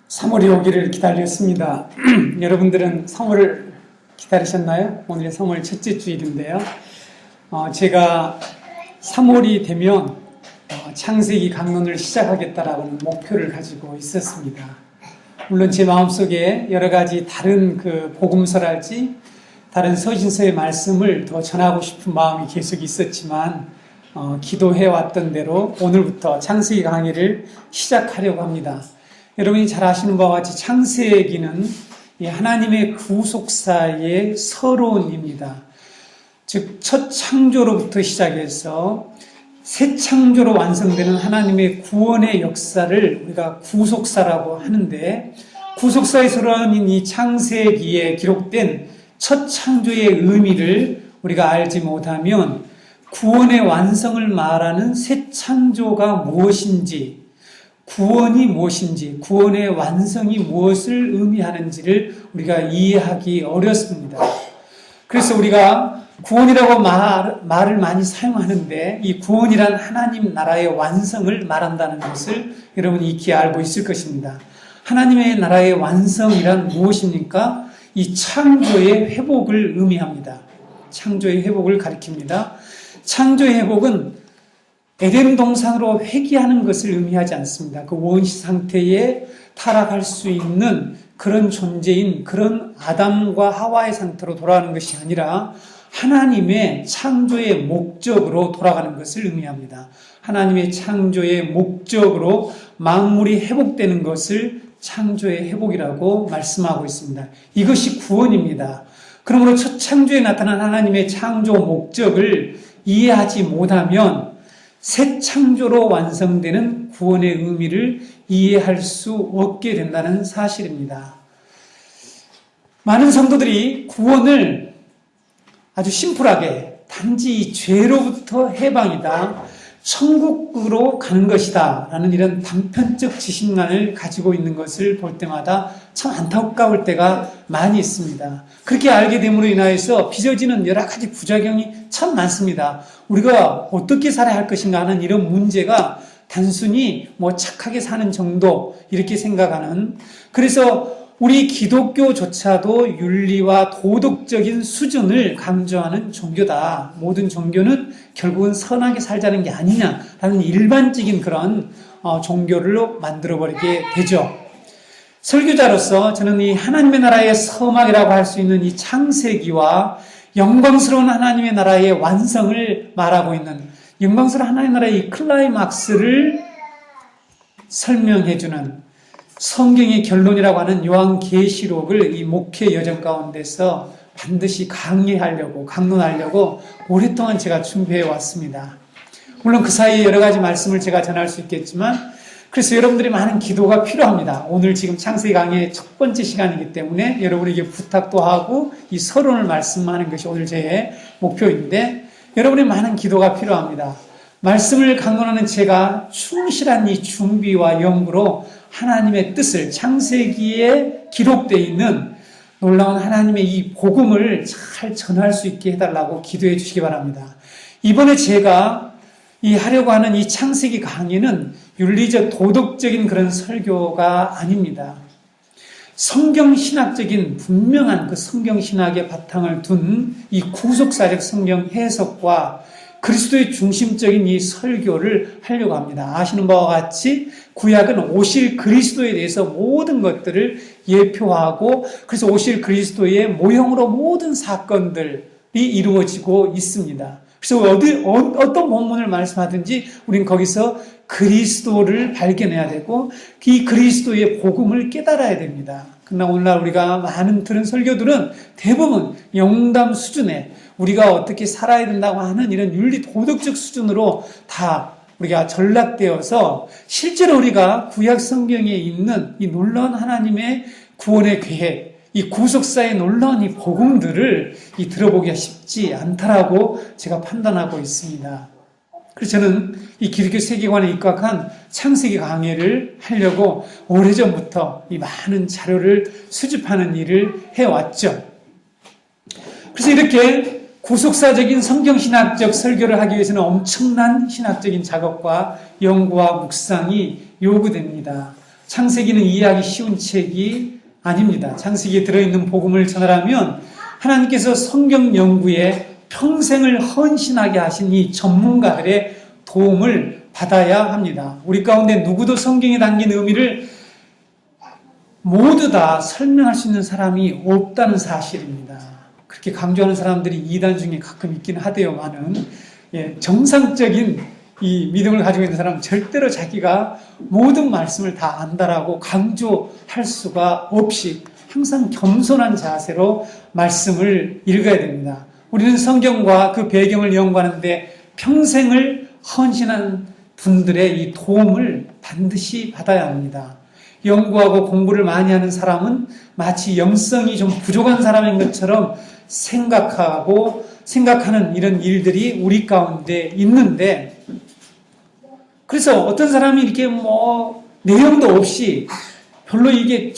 3월이 오기를 기다렸습니다. 여러분들은 3월을 기다리셨나요? 오늘이 3월 첫째 주일인데요. 제가 3월이 되면 창세기 강론을 시작하겠다라는 목표를 가지고 있었습니다. 물론 제 마음속에 여러 가지 다른 복음서랄지 다른 서신서의 말씀을 더 전하고 싶은 마음이 계속 있었지만 기도해 왔던 대로 오늘부터 창세기 강의를 시작하려고 합니다. 여러분이 잘 아시는 바와 같이 창세기는 하나님의 구속사의 서론입니다. 즉, 첫 창조로부터 시작해서 새 창조로 완성되는 하나님의 구원의 역사를 우리가 구속사라고 하는데, 구속사의 서론인 이 창세기에 기록된 첫 창조의 의미를 우리가 알지 못하면 구원의 완성을 말하는 새 창조가 무엇인지, 구원이 무엇인지, 구원의 완성이 무엇을 의미하는지를 우리가 이해하기 어렵습니다. 그래서 우리가 구원이라고 말을 많이 사용하는데, 이 구원이란 하나님 나라의 완성을 말한다는 것을 여러분이 익히 알고 있을 것입니다. 하나님의 나라의 완성이란 무엇입니까? 이 창조의 회복을 의미합니다. 창조의 회복을 가리킵니다. 창조의 회복은 에덴 동산으로 회귀하는 것을 의미하지 않습니다. 그 원시 상태에 타락할 수 있는 그런 존재인 그런 아담과 하와의 상태로 돌아가는 것이 아니라 하나님의 창조의 목적으로 돌아가는 것을 의미합니다. 하나님의 창조의 목적으로 만물이 회복되는 것을 창조의 회복이라고 말씀하고 있습니다. 이것이 구원입니다. 그러므로 첫 창조에 나타난 하나님의 창조 목적을 이해하지 못하면 새 창조로 완성되는 구원의 의미를 이해할 수 없게 된다는 사실입니다. 많은 성도들이 구원을 아주 심플하게 단지 죄로부터 해방이다, 천국으로 가는 것이다 라는 이런 단편적 지식만을 가지고 있는 것을 볼 때마다 참 안타까울 때가 많이 있습니다. 그렇게 알게 됨으로 인하여서 빚어지는 여러 가지 부작용이 참 많습니다. 우리가 어떻게 살아야 할 것인가 하는 이런 문제가 단순히 착하게 사는 정도 이렇게 생각하는, 그래서 우리 기독교조차도 윤리와 도덕적인 수준을 강조하는 종교다. 모든 종교는 결국은 선하게 살자는 게 아니냐라는 일반적인 그런 종교를 만들어버리게 되죠. 설교자로서 저는 이 하나님의 나라의 서막이라고 할 수 있는 이 창세기와 영광스러운 하나님의 나라의 완성을 말하고 있는, 영광스러운 하나님의 나라의 이 클라이막스를 설명해주는 성경의 결론이라고 하는 요한계시록을 이 목회 여정 가운데서 반드시 강론하려고 오랫동안 제가 준비해 왔습니다. 물론 그 사이에 여러 가지 말씀을 제가 전할 수 있겠지만, 그래서 여러분들이 많은 기도가 필요합니다. 오늘 지금 창세기 강의의 첫 번째 시간이기 때문에 여러분에게 부탁도 하고 이 서론을 말씀하는 것이 오늘 제 목표인데, 여러분의 많은 기도가 필요합니다. 말씀을 강론하는 제가 충실한 이 준비와 연구로 하나님의 뜻을, 창세기에 기록되어 있는 놀라운 하나님의 이 복음을 잘 전할 수 있게 해달라고 기도해 주시기 바랍니다. 이번에 제가 하려고 하는 이 창세기 강의는 윤리적 도덕적인 그런 설교가 아닙니다. 성경신학적인 분명한 그 성경신학의 바탕을 둔 이 구속사적 성경 해석과 그리스도의 중심적인 이 설교를 하려고 합니다. 아시는 바와 같이 구약은 오실 그리스도에 대해서 모든 것들을 예표하고, 그래서 오실 그리스도의 모형으로 모든 사건들이 이루어지고 있습니다. 그래서 어떤 본문을 말씀하든지 우리는 거기서 그리스도를 발견해야 되고 이 그리스도의 복음을 깨달아야 됩니다. 그러나 오늘날 우리가 많은 들은 설교들은 대부분 영담 수준에 우리가 어떻게 살아야 된다고 하는 이런 윤리 도덕적 수준으로 다 우리가 전락되어서 실제로 우리가 구약 성경에 있는 이 놀라운 하나님의 구원의 계획, 이 구속사의 놀라운 이 복음들을 들어보기가 쉽지 않다라고 제가 판단하고 있습니다. 그래서 저는 이 기독교 세계관에 입각한 창세기 강의를 하려고 오래전부터 이 많은 자료를 수집하는 일을 해왔죠. 그래서 이렇게 구속사적인 성경신학적 설교를 하기 위해서는 엄청난 신학적인 작업과 연구와 묵상이 요구됩니다. 창세기는 이해하기 쉬운 책이 아닙니다. 창세기에 들어있는 복음을 전하려면 하나님께서 성경 연구에 평생을 헌신하게 하신 이 전문가들의 도움을 받아야 합니다. 우리 가운데 누구도 성경에 담긴 의미를 모두 다 설명할 수 있는 사람이 없다는 사실입니다. 그렇게 강조하는 사람들이 이단 중에 가끔 있긴 하대요만은 정상적인 이 믿음을 가지고 있는 사람은 절대로 자기가 모든 말씀을 다 안다라고 강조할 수가 없이 항상 겸손한 자세로 말씀을 읽어야 됩니다. 우리는 성경과 그 배경을 연구하는데 평생을 헌신한 분들의 이 도움을 반드시 받아야 합니다. 연구하고 공부를 많이 하는 사람은 마치 영성이 좀 부족한 사람인 것처럼 생각하는 이런 일들이 우리 가운데 있는데, 그래서 어떤 사람이 이렇게 내용도 없이 별로 이게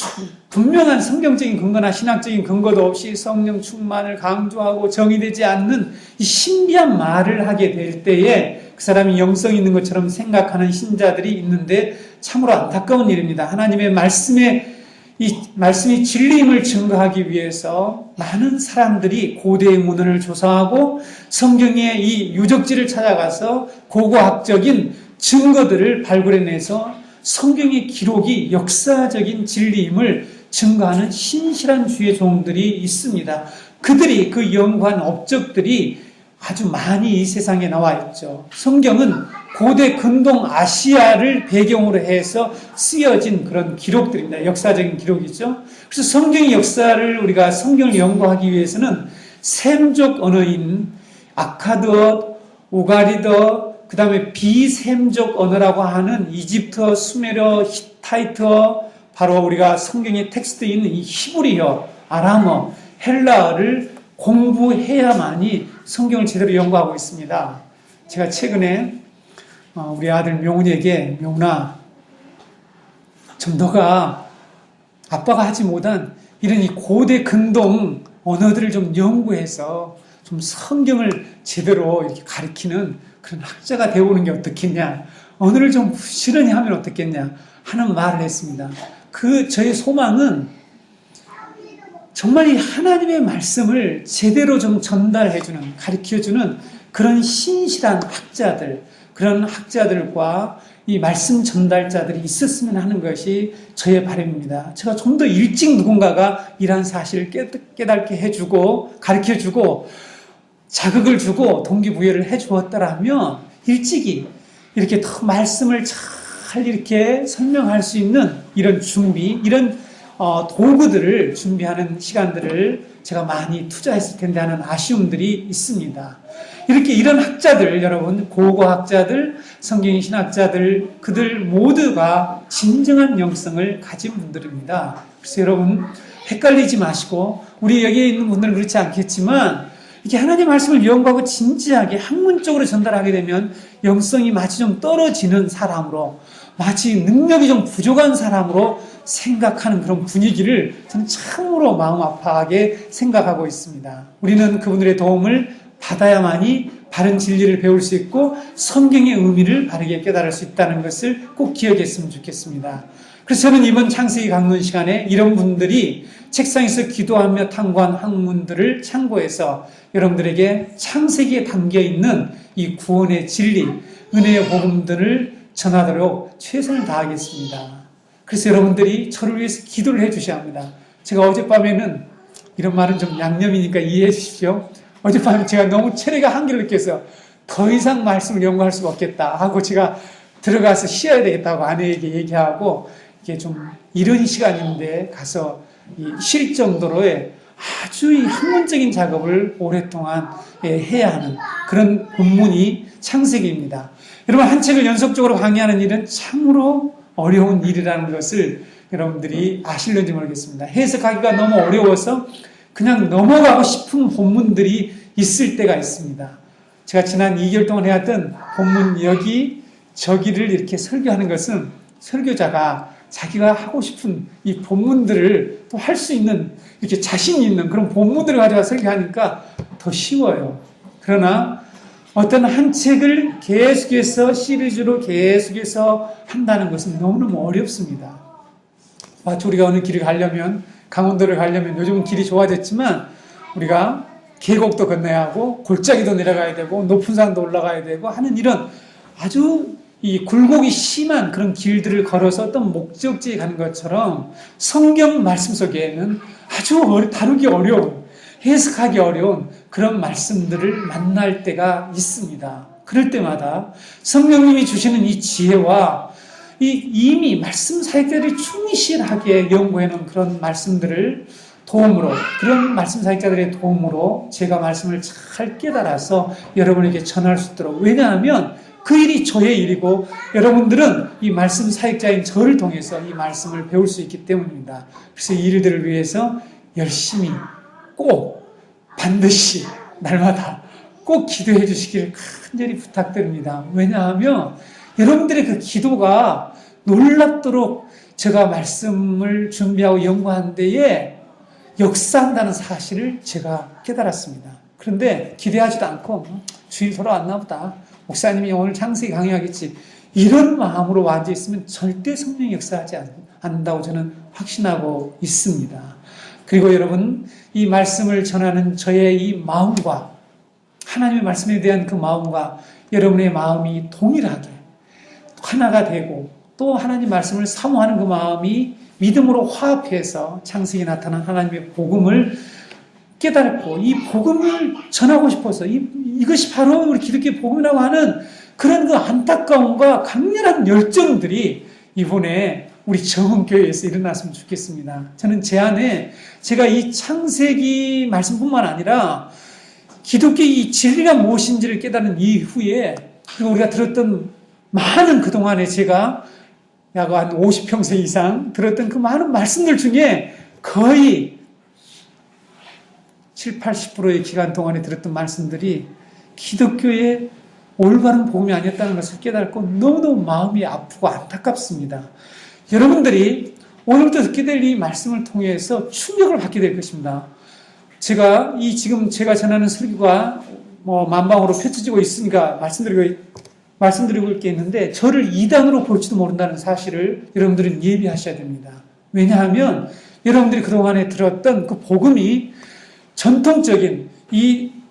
분명한 성경적인 근거나 신학적인 근거도 없이 성령 충만을 강조하고 정의되지 않는 이 신비한 말을 하게 될 때에 그 사람이 영성이 있는 것처럼 생각하는 신자들이 있는데 참으로 안타까운 일입니다. 하나님의 말씀이 진리임을 증거하기 위해서 많은 사람들이 고대의 문헌을 조사하고 성경의 이 유적지를 찾아가서 고고학적인 증거들을 발굴해내서 성경의 기록이 역사적인 진리임을 증거하는 신실한 주의 종들이 있습니다. 그들이 그 연구한 업적들이 아주 많이 이 세상에 나와 있죠. 성경은 고대 근동 아시아를 배경으로 해서 쓰여진 그런 기록들입니다. 역사적인 기록이죠. 그래서 성경의 역사를 우리가 성경을 연구하기 위해서는 셈족 언어인 아카드어, 우가리더, 그 다음에 비셈족 언어라고 하는 이집트어, 수메르어, 히타이트어, 바로 우리가 성경의 텍스트에 있는 이 히브리어, 아람어, 헬라어를 공부해야만이 성경을 제대로 연구하고 있습니다. 제가 최근에 우리 아들 명훈이에게, 명훈아, 좀 너가 아빠가 하지 못한 이런 이 고대 근동 언어들을 좀 연구해서 좀 성경을 제대로 이렇게 가르치는 그런 학자가 되어오는 게 어떻겠냐, 언어를 좀 부지런히 하면 어떻겠냐 하는 말을 했습니다. 저의 소망은 정말 이 하나님의 말씀을 제대로 좀 전달해주는, 가르쳐주는 그런 신실한 학자들, 그런 학자들과 이 말씀 전달자들이 있었으면 하는 것이 저의 바람입니다. 제가 좀 더 일찍 누군가가 이러한 사실을 깨닫게 해주고, 가르쳐주고, 자극을 주고, 동기부여를 해주었더라면 일찍이 이렇게 더 말씀을 잘 이렇게 설명할 수 있는 이런 준비, 이런 도구들을 준비하는 시간들을 제가 많이 투자했을 텐데 하는 아쉬움들이 있습니다. 이런 학자들, 여러분, 고고학자들, 성경 신학자들, 그들 모두가 진정한 영성을 가진 분들입니다. 그래서 여러분, 헷갈리지 마시고, 우리 여기에 있는 분들은 그렇지 않겠지만, 이렇게 하나님의 말씀을 연구하고 진지하게 학문적으로 전달하게 되면 영성이 마치 좀 떨어지는 사람으로, 마치 능력이 좀 부족한 사람으로 생각하는 그런 분위기를 저는 참으로 마음 아파하게 생각하고 있습니다. 우리는 그분들의 도움을 받아야만이 바른 진리를 배울 수 있고 성경의 의미를 바르게 깨달을 수 있다는 것을 꼭 기억했으면 좋겠습니다. 그래서 저는 이번 창세기 강론 시간에 이런 분들이 책상에서 기도하며 탐구한 학문들을 참고해서 여러분들에게 창세기에 담겨있는 이 구원의 진리, 은혜의 복음들을 전하도록 최선을 다하겠습니다. 그래서 여러분들이 저를 위해서 기도를 해주셔야 합니다. 제가 어젯밤에는, 이런 말은 좀 양념이니까 이해해 주십시오. 어젯밤에 제가 너무 체력의 한계를 느껴서 더 이상 말씀을 연구할 수가 없겠다 하고 제가 들어가서 쉬어야 되겠다고 아내에게 얘기하고, 이게 좀 이른 시간인데 가서 쉴 정도로의 아주 이 학문적인 작업을 오랫동안 해야 하는 그런 본문이 창세기입니다. 여러분, 한 책을 연속적으로 강의하는 일은 참으로 어려운 일이라는 것을 여러분들이 아실는지 모르겠습니다. 해석하기가 너무 어려워서 그냥 넘어가고 싶은 본문들이 있을 때가 있습니다. 제가 지난 2개월 동안 해왔던 본문 여기 저기를 이렇게 설교하는 것은 설교자가 자기가 하고 싶은 이 본문들을 또 할 수 있는, 이렇게 자신 있는 그런 본문들을 가져와 설교하니까 더 쉬워요. 그러나 어떤 한 책을 계속해서 시리즈로 계속해서 한다는 것은 너무너무 어렵습니다. 마치 우리가 어느 길을 가려면, 강원도를 가려면 요즘은 길이 좋아졌지만 우리가 계곡도 건너야 하고 골짜기도 내려가야 되고 높은 산도 올라가야 되고 하는 이런 아주 이 굴곡이 심한 그런 길들을 걸어서 어떤 목적지에 가는 것처럼 성경 말씀 속에는 아주 다루기 어려운, 해석하기 어려운 그런 말씀들을 만날 때가 있습니다. 그럴 때마다 성령님이 주시는 이 지혜와 이미 말씀 사역자들이 충실하게 연구해놓은 그런 말씀들을 도움으로, 그런 말씀 사역자들의 도움으로 제가 말씀을 잘 깨달아서 여러분에게 전할 수 있도록, 왜냐하면 그 일이 저의 일이고 여러분들은 이 말씀 사역자인 저를 통해서 이 말씀을 배울 수 있기 때문입니다. 그래서 이 일들을 위해서 열심히 꼭 반드시 날마다 꼭 기도해 주시기를 간절히 부탁드립니다. 왜냐하면 여러분들의 그 기도가 놀랍도록 제가 말씀을 준비하고 연구하는 데에 역사한다는 사실을 제가 깨달았습니다. 그런데 기대하지도 않고 주일 서로 왔나 보다, 목사님이 오늘 창세기 강의하겠지, 이런 마음으로 앉아 있으면 절대 성령이 역사하지 않는다고 저는 확신하고 있습니다. 그리고 여러분, 이 말씀을 전하는 저의 이 마음과 하나님의 말씀에 대한 그 마음과 여러분의 마음이 동일하게 하나가 되고 또 하나님 말씀을 사모하는 그 마음이 믿음으로 화합해서 창세기에 나타난 하나님의 복음을 깨닫고 이 복음을 전하고 싶어서 이것이 바로 우리 기독교의 복음이라고 하는 그런 그 안타까움과 강렬한 열정들이 이번에 우리 정은교회에서 일어났으면 좋겠습니다. 저는 제 안에 제가 이 창세기 말씀뿐만 아니라 기독교의 이 진리가 무엇인지를 깨달은 이후에, 그리고 우리가 들었던 많은 그동안에 제가 약 한 50평생 이상 들었던 그 많은 말씀들 중에 거의 7, 80%의 기간 동안에 들었던 말씀들이 기독교의 올바른 복음이 아니었다는 것을 깨닫고 너무너무 마음이 아프고 안타깝습니다. 여러분들이 오늘부터 듣게 될 이 말씀을 통해서 충격을 받게 될 것입니다. 제가 지금 제가 전하는 설교가 만방으로 펼쳐지고 있으니까 말씀드리고 있겠는데, 저를 이단으로 볼지도 모른다는 사실을 여러분들은 예비하셔야 됩니다. 왜냐하면 여러분들이 그동안에 들었던 그 복음이 전통적인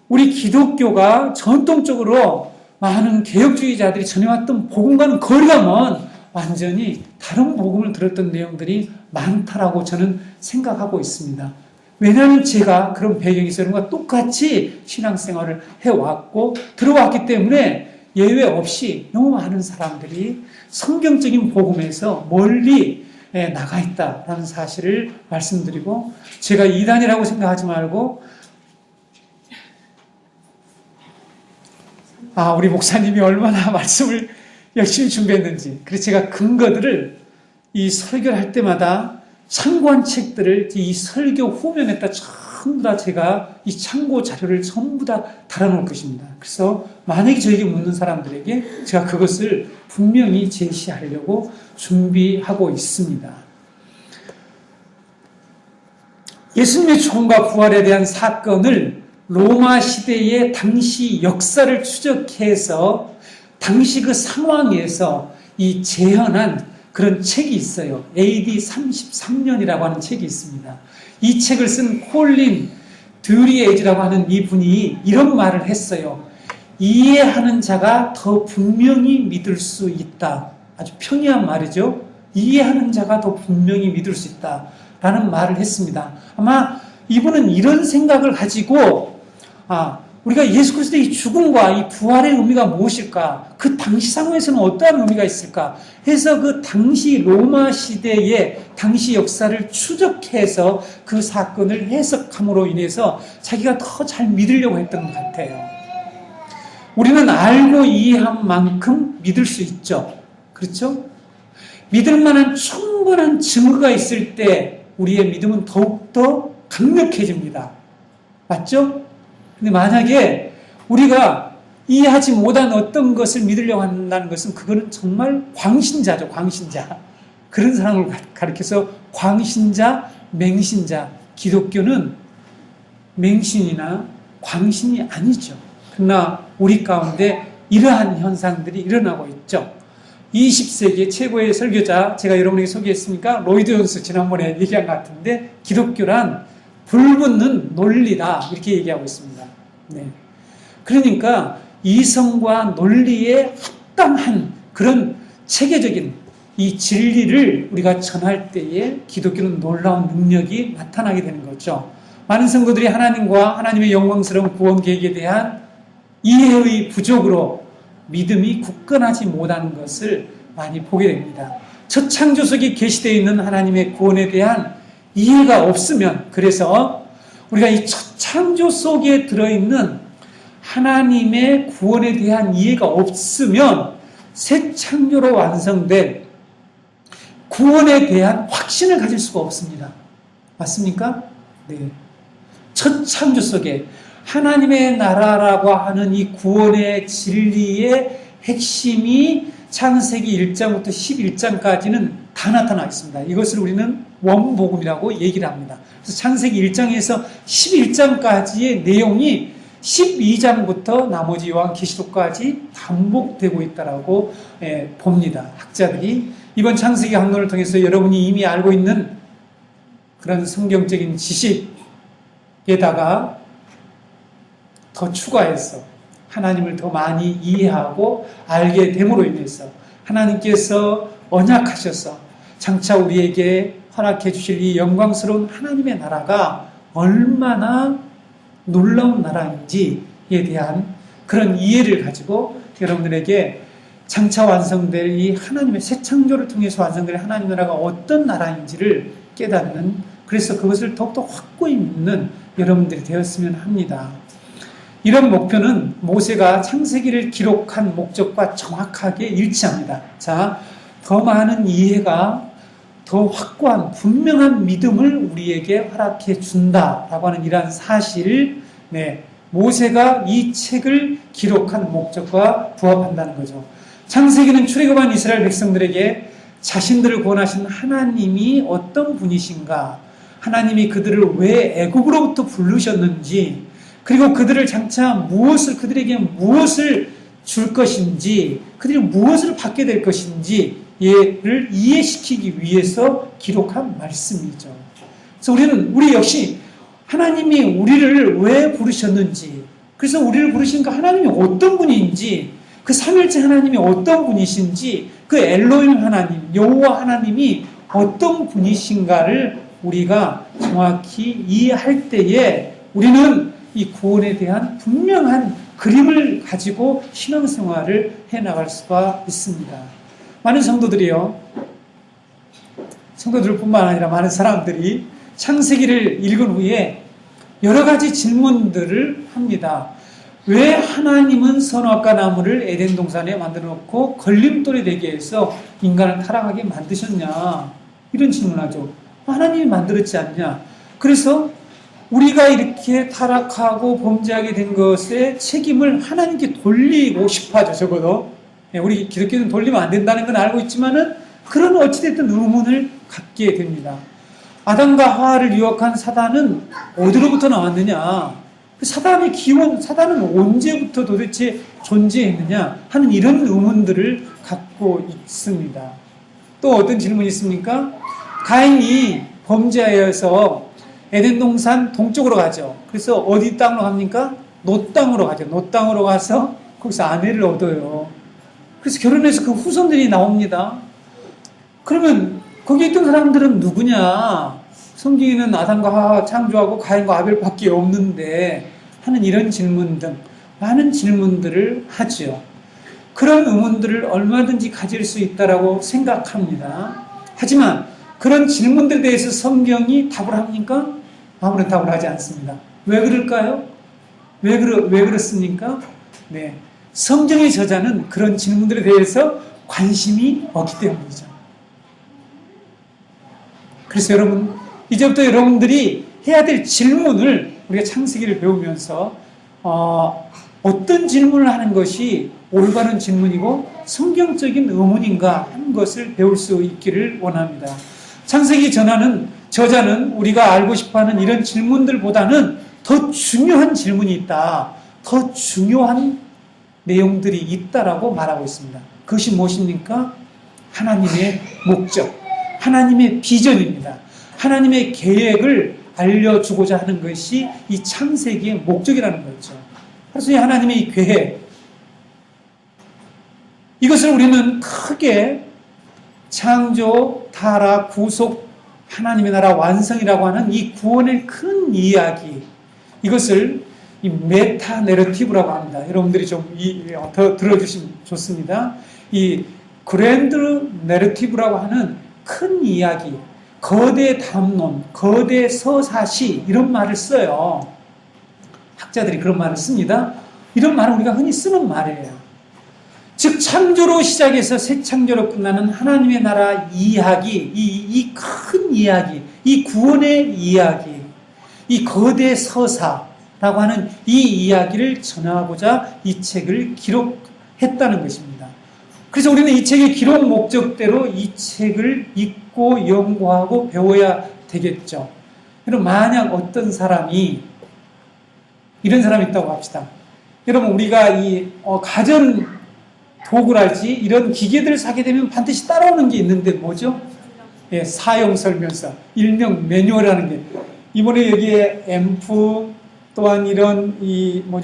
우리 기독교가 전통적으로 많은 개혁주의자들이 전해왔던 복음과는 거리가 먼 완전히 다른 복음을 들었던 내용들이 많다라고 저는 생각하고 있습니다. 왜냐하면 제가 그런 배경에서 여러분과 똑같이 신앙생활을 해왔고 들어왔기 때문에 예외 없이 너무 많은 사람들이 성경적인 복음에서 멀리 나가 있다라는 사실을 말씀드리고, 제가 이단이라고 생각하지 말고 우리 목사님이 얼마나 말씀을 열심히 준비했는지, 그래서 제가 근거들을 이 설교를 할 때마다 참고한 책들을 이 설교 후면에다 전부 다 제가 이 참고 자료를 전부 다 달아놓을 것입니다. 그래서 만약에 저에게 묻는 사람들에게 제가 그것을 분명히 제시하려고 준비하고 있습니다. 예수님의 죽음과 부활에 대한 사건을 로마 시대의 당시 역사를 추적해서 당시 그 상황에서 이 재현한 그런 책이 있어요. AD 33년이라고 하는 책이 있습니다. 이 책을 쓴 콜린 드리에이지라고 하는 이분이 이런 말을 했어요. 이해하는 자가 더 분명히 믿을 수 있다. 아주 평이한 말이죠. 이해하는 자가 더 분명히 믿을 수 있다 라는 말을 했습니다. 아마 이분은 이런 생각을 가지고 우리가 예수 그리스도의 죽음과 이 부활의 의미가 무엇일까? 그 당시 상황에서는 어떠한 의미가 있을까? 해서 그 당시 로마 시대의 당시 역사를 추적해서 그 사건을 해석함으로 인해서 자기가 더 잘 믿으려고 했던 것 같아요. 우리는 알고 이해한 만큼 믿을 수 있죠. 그렇죠? 믿을 만한 충분한 증거가 있을 때 우리의 믿음은 더욱더 강력해집니다. 맞죠? 근데 만약에 우리가 이해하지 못한 어떤 것을 믿으려고 한다는 것은 그거는 정말 광신자죠, 광신자. 그런 사람을 가리켜서 광신자, 맹신자. 기독교는 맹신이나 광신이 아니죠. 그러나 우리 가운데 이러한 현상들이 일어나고 있죠. 20세기 최고의 설교자, 제가 여러분에게 소개했으니까 로이드 존스 지난번에 얘기한 것 같은데, 기독교란 불붙는 논리다, 이렇게 얘기하고 있습니다. 네. 그러니까 이성과 논리에 합당한 그런 체계적인 이 진리를 우리가 전할 때에 기독교는 놀라운 능력이 나타나게 되는 거죠. 많은 성도들이 하나님과 하나님의 영광스러운 구원 계획에 대한 이해의 부족으로 믿음이 굳건하지 못하는 것을 많이 보게 됩니다. 첫 창조석에 계시되어 있는 하나님의 구원에 대한 이해가 없으면, 그래서 우리가 이 첫 창조 속에 들어있는 하나님의 구원에 대한 이해가 없으면 새 창조로 완성된 구원에 대한 확신을 가질 수가 없습니다. 맞습니까? 네. 첫 창조 속에 하나님의 나라라고 하는 이 구원의 진리의 핵심이 창세기 1장부터 11장까지는 다 나타나 있습니다. 이것을 우리는 원복음이라고 얘기를 합니다. 그래서 창세기 1장에서 11장까지의 내용이 12장부터 나머지 요한계시록까지 반복되고 있다라고 봅니다. 학자들이 이번 창세기 학론을 통해서 여러분이 이미 알고 있는 그런 성경적인 지식에다가 더 추가해서 하나님을 더 많이 이해하고 알게 됨으로 인해서 하나님께서 언약하셔서 장차 우리에게 허락해 주실 이 영광스러운 하나님의 나라가 얼마나 놀라운 나라인지에 대한 그런 이해를 가지고 여러분들에게 장차 완성될 이 하나님의 새 창조를 통해서 완성될 하나님 나라가 어떤 나라인지를 깨닫는, 그래서 그것을 더욱더 확고히 믿는 여러분들이 되었으면 합니다. 이런 목표는 모세가 창세기를 기록한 목적과 정확하게 일치합니다. 자, 더 많은 이해가 더 확고한 분명한 믿음을 우리에게 허락해 준다라고 하는 이러한 사실, 모세가 이 책을 기록한 목적과 부합한다는 거죠. 창세기는 출애굽한 이스라엘 백성들에게 자신들을 구원하신 하나님이 어떤 분이신가, 하나님이 그들을 왜 애굽으로부터 부르셨는지, 그리고 그들을 장차 그들에게 무엇을 줄 것인지, 그들이 무엇을 받게 될 것인지를 이해시키기 위해서 기록한 말씀이죠. 그래서 우리 역시 하나님이 우리를 왜 부르셨는지, 그래서 우리를 부르시니까 하나님이 어떤 분인지, 그 삼일째 하나님이 어떤 분이신지, 그 엘로힘 하나님, 여호와 하나님이 어떤 분이신가를 우리가 정확히 이해할 때에 우리는 이 구원에 대한 분명한 그림을 가지고 신앙생활을 해나갈 수가 있습니다. 많은 성도들뿐만 아니라 많은 사람들이 창세기를 읽은 후에 여러 가지 질문들을 합니다. 왜 하나님은 선악과 나무를 에덴 동산에 만들어 놓고 걸림돌이 되게 해서 인간을 타락하게 만드셨냐? 이런 질문하죠. 하나님이 만들었지 않냐? 그래서 우리가 이렇게 타락하고 범죄하게 된 것의 책임을 하나님께 돌리고 싶어 하죠, 적어도. 우리 기독교는 돌리면 안 된다는 건 알고 있지만은 그런 어찌됐든 의문을 갖게 됩니다. 아담과 하와를 유혹한 사단은 어디로부터 나왔느냐? 사단의 기원, 사단은 언제부터 도대체 존재했느냐? 하는 이런 의문들을 갖고 있습니다. 또 어떤 질문이 있습니까? 가인이 범죄하여서 에덴 동산 동쪽으로 가죠. 그래서 어디 땅으로 갑니까? 노 땅으로 가죠. 노 땅으로 가서 거기서 아내를 얻어요. 그래서 결혼해서 그 후손들이 나옵니다. 그러면 거기 있던 사람들은 누구냐? 성경에는 아담과 하와 창조하고 가인과 아벨밖에 없는데 하는 이런 질문 등 많은 질문들을 하죠. 그런 의문들을 얼마든지 가질 수 있다라고 생각합니다. 하지만 그런 질문들에 대해서 성경이 답을 합니까? 아무런 답을 하지 않습니다. 왜 그럴까요? 왜 그렇습니까? 성경의 저자는 그런 질문들에 대해서 관심이 없기 때문이죠. 그래서 여러분, 이제부터 여러분들이 해야 될 질문을 우리가 창세기를 배우면서 어떤 질문을 하는 것이 올바른 질문이고 성경적인 의문인가 하는 것을 배울 수 있기를 원합니다. 창세기 저자는 우리가 알고 싶어하는 이런 질문들보다는 더 중요한 질문이 있다, 더 중요한 내용들이 있다라고 말하고 있습니다. 그것이 무엇입니까? 하나님의 목적, 하나님의 비전입니다. 하나님의 계획을 알려주고자 하는 것이 이 창세기의 목적이라는 거죠. 그래서 이 하나님의 이 계획, 이것을 우리는 크게 창조, 타락, 구속, 하나님의 나라 완성이라고 하는 이 구원의 큰 이야기, 이것을 이 메타 내러티브라고 합니다. 여러분들이 좀 더 들어주시면 좋습니다. 이 그랜드 내러티브라고 하는 큰 이야기, 거대 담론, 거대 서사시, 이런 말을 써요. 학자들이 그런 말을 씁니다. 이런 말은 우리가 흔히 쓰는 말이에요. 즉 창조로 시작해서 새 창조로 끝나는 하나님의 나라 이야기, 이 큰 이야기, 이 구원의 이야기, 이 거대 서사라고 하는 이 이야기를 전하고자 이 책을 기록했다는 것입니다. 그래서 우리는 이 책의 기록 목적대로 이 책을 읽고 연구하고 배워야 되겠죠. 여러분, 만약 어떤 사람이 이런 사람이 있다고 합시다. 여러분, 우리가 이 가전 도구랄지 이런 기계들을 사게 되면 반드시 따라오는 게 있는데 뭐죠? 예, 사용 설명서, 일명 매뉴얼이라는 게, 이번에 여기에 앰프, 또한 이런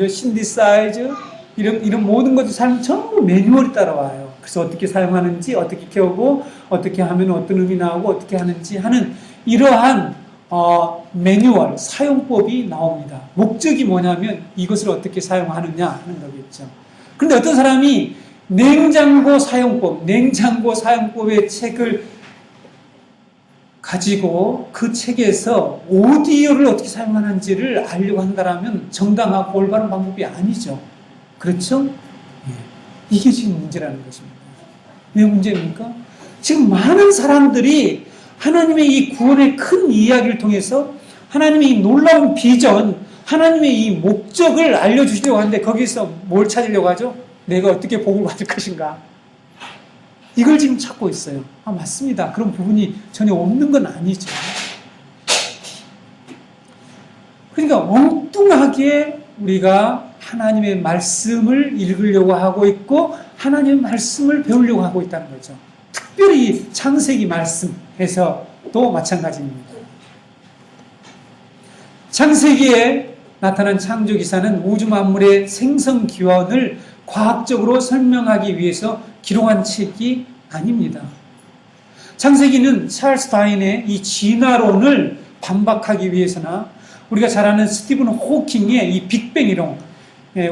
신디사이즈, 이런 모든 것들 사용 전부 매뉴얼이 따라와요. 그래서 어떻게 사용하는지, 어떻게 켜고, 어떻게 하면 어떤 음이 나오고, 어떻게 하는지 하는 이러한 매뉴얼, 사용법이 나옵니다. 목적이 뭐냐면 이것을 어떻게 사용하느냐 하는 거겠죠. 그런데 어떤 사람이 냉장고 사용법의 책을 가지고 그 책에서 오디오를 어떻게 사용하는지를 알려고 한다면 정당하고 올바른 방법이 아니죠. 그렇죠? 이게 지금 문제라는 것입니다. 왜 문제입니까? 지금 많은 사람들이 하나님의 이 구원의 큰 이야기를 통해서 하나님의 이 놀라운 비전, 하나님의 이 목적을 알려주시려고 하는데 거기서 뭘 찾으려고 하죠? 내가 어떻게 복을 받을 것인가? 이걸 지금 찾고 있어요. 맞습니다. 그런 부분이 전혀 없는 건 아니죠. 그러니까 엉뚱하게 우리가 하나님의 말씀을 읽으려고 하고 있고 하나님의 말씀을 배우려고 하고 있다는 거죠. 특별히 창세기 말씀에서도 마찬가지입니다. 창세기에 나타난 창조기사는 우주 만물의 생성 기원을 과학적으로 설명하기 위해서 기록한 책이 아닙니다. 창세기는 찰스 다윈의 이 진화론을 반박하기 위해서나 우리가 잘 아는 스티븐 호킹의 이 빅뱅 이론,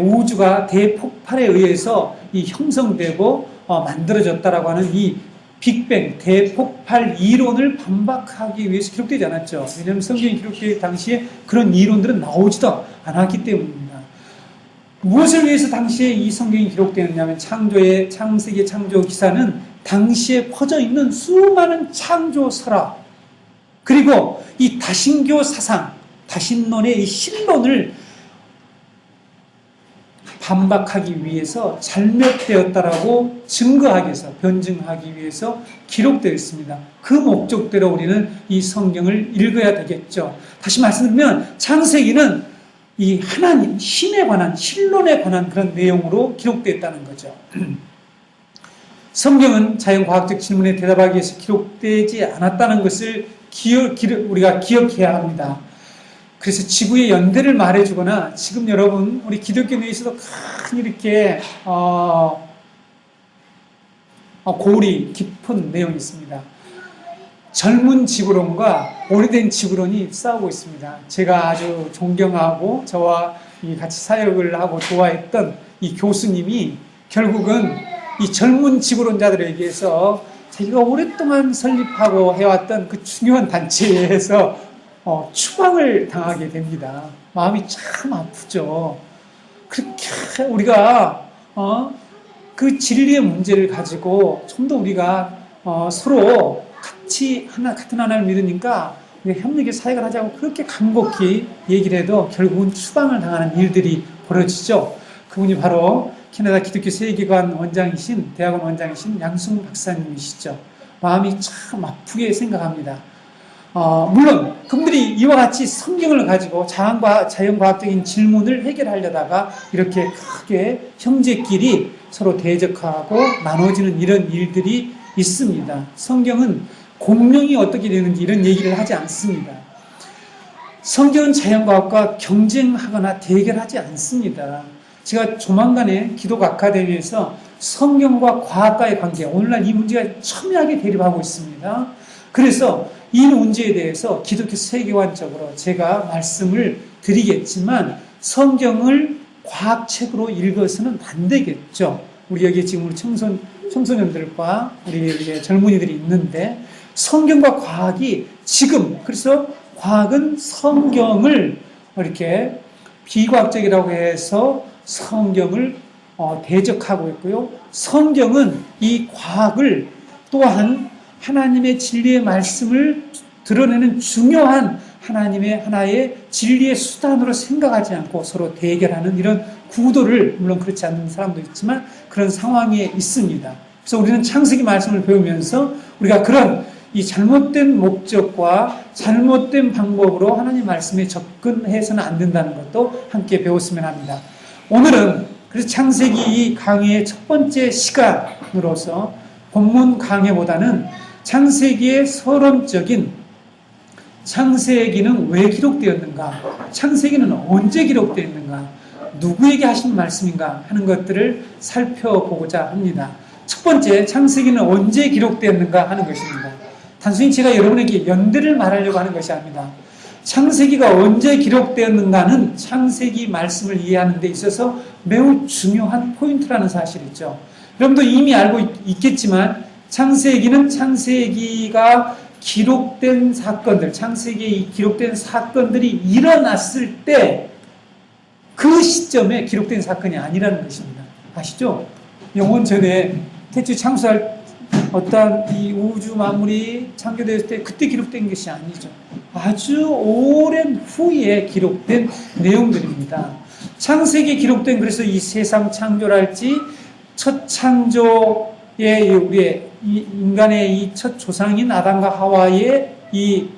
우주가 대폭발에 의해서 이 형성되고 만들어졌다라고 하는 이 빅뱅, 대폭발 이론을 반박하기 위해서 기록되지 않았죠. 왜냐하면 성경이 기록될 당시에 그런 이론들은 나오지도 않았기 때문입니다. 무엇을 위해서 당시에 이 성경이 기록되느냐면 창세기의 창조 기사는 당시에 퍼져 있는 수많은 창조 설화, 그리고 이 다신교 사상, 다신론의 이 신론을 반박하기 위해서 잘못되었다라고 증거하기 위해서, 변증하기 위해서 기록되어 있습니다. 그 목적대로 우리는 이 성경을 읽어야 되겠죠. 다시 말씀드리면 창세기는 이 하나님, 신에 관한, 신론에 관한 그런 내용으로 기록되어 있다는 거죠. 성경은 자연과학적 질문에 대답하기 위해서 기록되지 않았다는 것을 우리가 기억해야 합니다. 그래서 지구의 연대를 말해주거나 지금 여러분 우리 기독교 내에서도 큰 이렇게 고리 깊은 내용이 있습니다. 젊은 지구론과 오래된 지구론이 싸우고 있습니다. 제가 아주 존경하고 저와 같이 사역을 하고 좋아했던 이 교수님이 결국은 이 젊은 지구론자들에게서 자기가 오랫동안 설립하고 해왔던 그 중요한 단체에서 추방을 당하게 됩니다. 마음이 참 아프죠. 그렇게 우리가 그 진리의 문제를 가지고 좀 더 우리가 서로 같은 하나님을 믿으니까 우리가 협력의 사역을 하자고 그렇게 간곡히 얘기를 해도 결국은 추방을 당하는 일들이 벌어지죠. 그분이 바로 캐나다 기독교 세계관 원장이신, 대학원 원장이신 양승 박사님이시죠. 마음이 참 아프게 생각합니다. 물론 그분들이 이와 같이 성경을 가지고 자연과학적인 질문을 해결하려다가 이렇게 크게 형제끼리 서로 대적하고 나눠지는 이런 일들이 있습니다. 성경은 공룡이 어떻게 되는지 이런 얘기를 하지 않습니다. 성경은 자연과학과 경쟁하거나 대결하지 않습니다. 제가 조만간에 기독 아카데미에서 성경과 과학과의 관계, 오늘날 이 문제가 첨예하게 대립하고 있습니다. 그래서 이 문제에 대해서 기독교 세계관적으로 제가 말씀을 드리겠지만 성경을 과학책으로 읽어서는 안 되겠죠. 우리 여기 지금 우리 청소년들과 우리 젊은이들이 있는데 성경과 과학이 지금 그래서 과학은 성경을 이렇게 비과학적이라고 해서 성경을 대적하고 있고요. 성경은 이 과학을 또한 하나님의 진리의 말씀을 드러내는 중요한 하나님의 하나의 진리의 수단으로 생각하지 않고 서로 대결하는 이런 구도를, 물론 그렇지 않는 사람도 있지만 그런 상황에 있습니다. 그래서 우리는 창세기 말씀을 배우면서 우리가 그런 이 잘못된 목적과 잘못된 방법으로 하나님 말씀에 접근해서는 안 된다는 것도 함께 배웠으면 합니다. 오늘은 그래서 창세기 이 강의의 첫 번째 시간으로서 본문 강의보다는 창세기의 서론적인 창세기는 왜 기록되었는가, 창세기는 언제 기록되었는가, 누구에게 하신 말씀인가 하는 것들을 살펴보고자 합니다. 첫 번째, 창세기는 언제 기록되었는가 하는 것입니다. 단순히 제가 여러분에게 연대를 말하려고 하는 것이 아닙니다. 창세기가 언제 기록되었는가는 창세기 말씀을 이해하는 데 있어서 매우 중요한 포인트라는 사실이죠. 여러분도 이미 알고 있겠지만 창세기는 창세기가 기록된 사건들, 창세기에 기록된 사건들이 일어났을 때 그 시점에 기록된 사건이 아니라는 것입니다. 아시죠? 영원 전에 태초 창수할 어떤 이 우주 만물이 창조되었을 때 그때 기록된 것이 아니죠. 아주 오랜 후에 기록된 내용들입니다. 창세기에 기록된 그래서 이 세상 창조랄지 첫 창조의 우리의 이 인간의 이 첫 조상인 아담과 하와의 이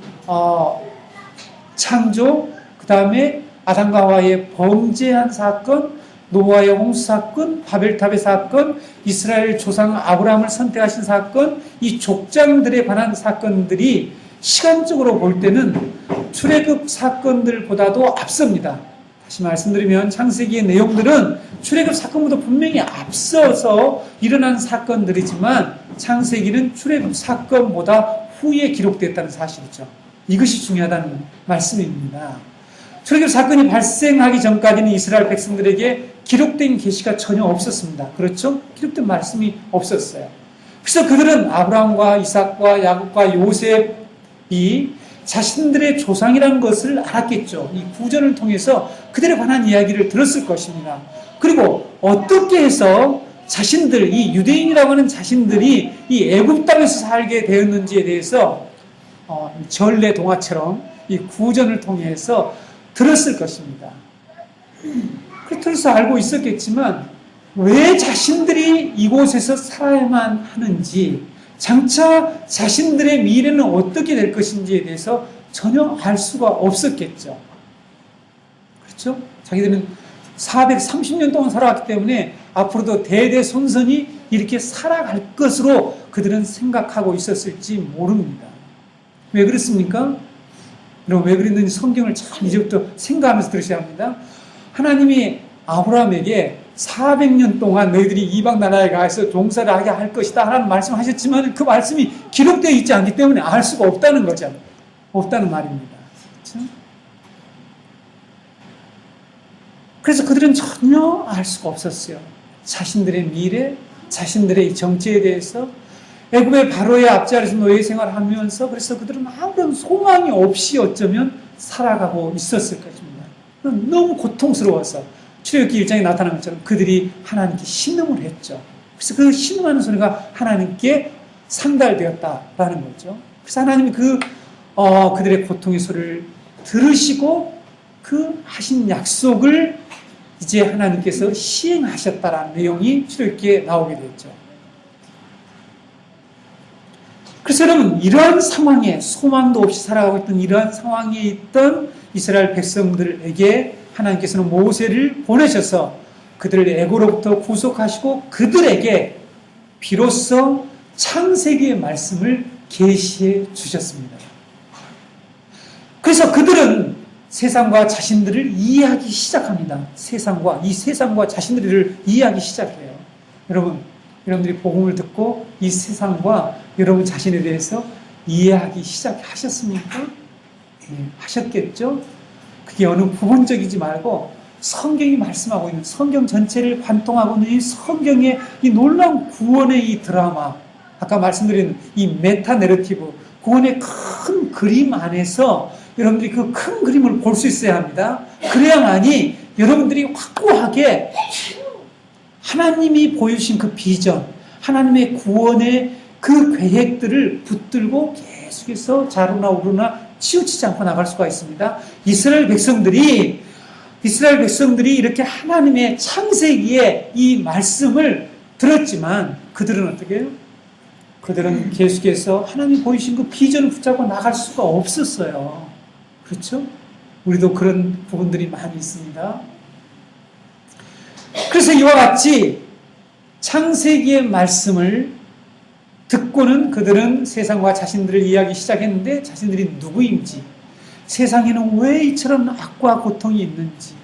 창조, 그 다음에 아담과 하와의 범죄한 사건, 노아의 홍수 사건, 바벨탑의 사건, 이스라엘 조상 아브라함을 선택하신 사건, 이 족장들에 관한 사건들이 시간적으로 볼 때는 출애굽 사건들보다도 앞섭니다. 다시 말씀드리면 창세기의 내용들은 출애굽 사건보다 분명히 앞서서 일어난 사건들이지만 창세기는 출애굽 사건보다 후에 기록됐다는 사실이죠. 이것이 중요하다는 말씀입니다. 출애굽 사건이 발생하기 전까지는 이스라엘 백성들에게 기록된 계시가 전혀 없었습니다. 그렇죠? 기록된 말씀이 없었어요. 그래서 그들은 아브라함과 이삭과 야곱과 요셉이 자신들의 조상이라는 것을 알았겠죠. 이 구전을 통해서 그들에 관한 이야기를 들었을 것입니다. 그리고 어떻게 해서 자신들, 이 유대인이라고 하는 자신들이 이 애굽 땅에서 살게 되었는지에 대해서 전래 동화처럼 이 구전을 통해서 들었을 것입니다. 그래서 알고 있었겠지만 왜 자신들이 이곳에서 살아야만 하는지, 장차 자신들의 미래는 어떻게 될 것인지에 대해서 전혀 알 수가 없었겠죠. 그렇죠? 자기들은 430년 동안 살아왔기 때문에 앞으로도 대대손손이 이렇게 살아갈 것으로 그들은 생각하고 있었을지 모릅니다. 왜 그렇습니까? 여러분, 왜 그랬는지 성경을 참 이제부터 생각하면서 들으셔야 합니다. 하나님이 아브라함에게 400년 동안 너희들이 이방 나라에 가서 종사를 하게 할 것이다 하라는 말씀하셨지만 그 말씀이 기록되어 있지 않기 때문에 알 수가 없다는 거죠. 없다는 말입니다. 그렇죠? 그래서 그들은 전혀 알 수가 없었어요. 자신들의 미래, 자신들의 정체에 대해서 애굽의 바로의 앞자리에서 노예 생활을 하면서 그래서 그들은 아무런 소망이 없이 어쩌면 살아가고 있었을 것입니다. 너무 고통스러워서 출애굽기 1장에 나타난 것처럼 그들이 하나님께 신음을 했죠. 그래서 그 신음하는 소리가 하나님께 상달되었다라는 거죠. 그래서 하나님이 그들의 고통의 소리를 들으시고 그 하신 약속을 이제 하나님께서 시행하셨다라는 내용이 출애굽기에 나오게 됐죠. 그래서 여러분, 이러한 상황에 소망도 없이 살아가고 있던 이러한 상황에 있던 이스라엘 백성들에게 하나님께서는 모세를 보내셔서 그들을 애고로부터 구속하시고 그들에게 비로소 창세기의 말씀을 계시해 주셨습니다. 그래서 그들은 세상과 자신들을 이해하기 시작합니다. 이 세상과 자신들을 이해하기 시작해요. 여러분들이 복음을 듣고 이 세상과 여러분 자신에 대해서 이해하기 시작하셨습니까? 네, 하셨겠죠? 그게 어느 부분적이지 말고 성경이 말씀하고 있는 성경 전체를 관통하고 있는 이 성경의 이 놀라운 구원의 이 드라마, 아까 말씀드린 이 메타 내러티브, 구원의 큰 그림 안에서 여러분들이 그 큰 그림을 볼 수 있어야 합니다. 그래야만이 여러분들이 확고하게 하나님이 보여주신 그 비전, 하나님의 구원의 그 계획들을 붙들고 계속해서 자루나 우루나 치우치지 않고 나갈 수가 있습니다. 이스라엘 백성들이 이렇게 하나님의 창세기의 이 말씀을 들었지만 그들은 어떻게 해요? 그들은 계속해서 하나님이 보이신 그 비전을 붙잡고 나갈 수가 없었어요. 그렇죠? 우리도 그런 부분들이 많이 있습니다. 그래서 이와 같이 창세기의 말씀을 듣고는 그들은 세상과 자신들을 이해하기 시작했는데 자신들이 누구인지, 세상에는 왜 이처럼 악과 고통이 있는지,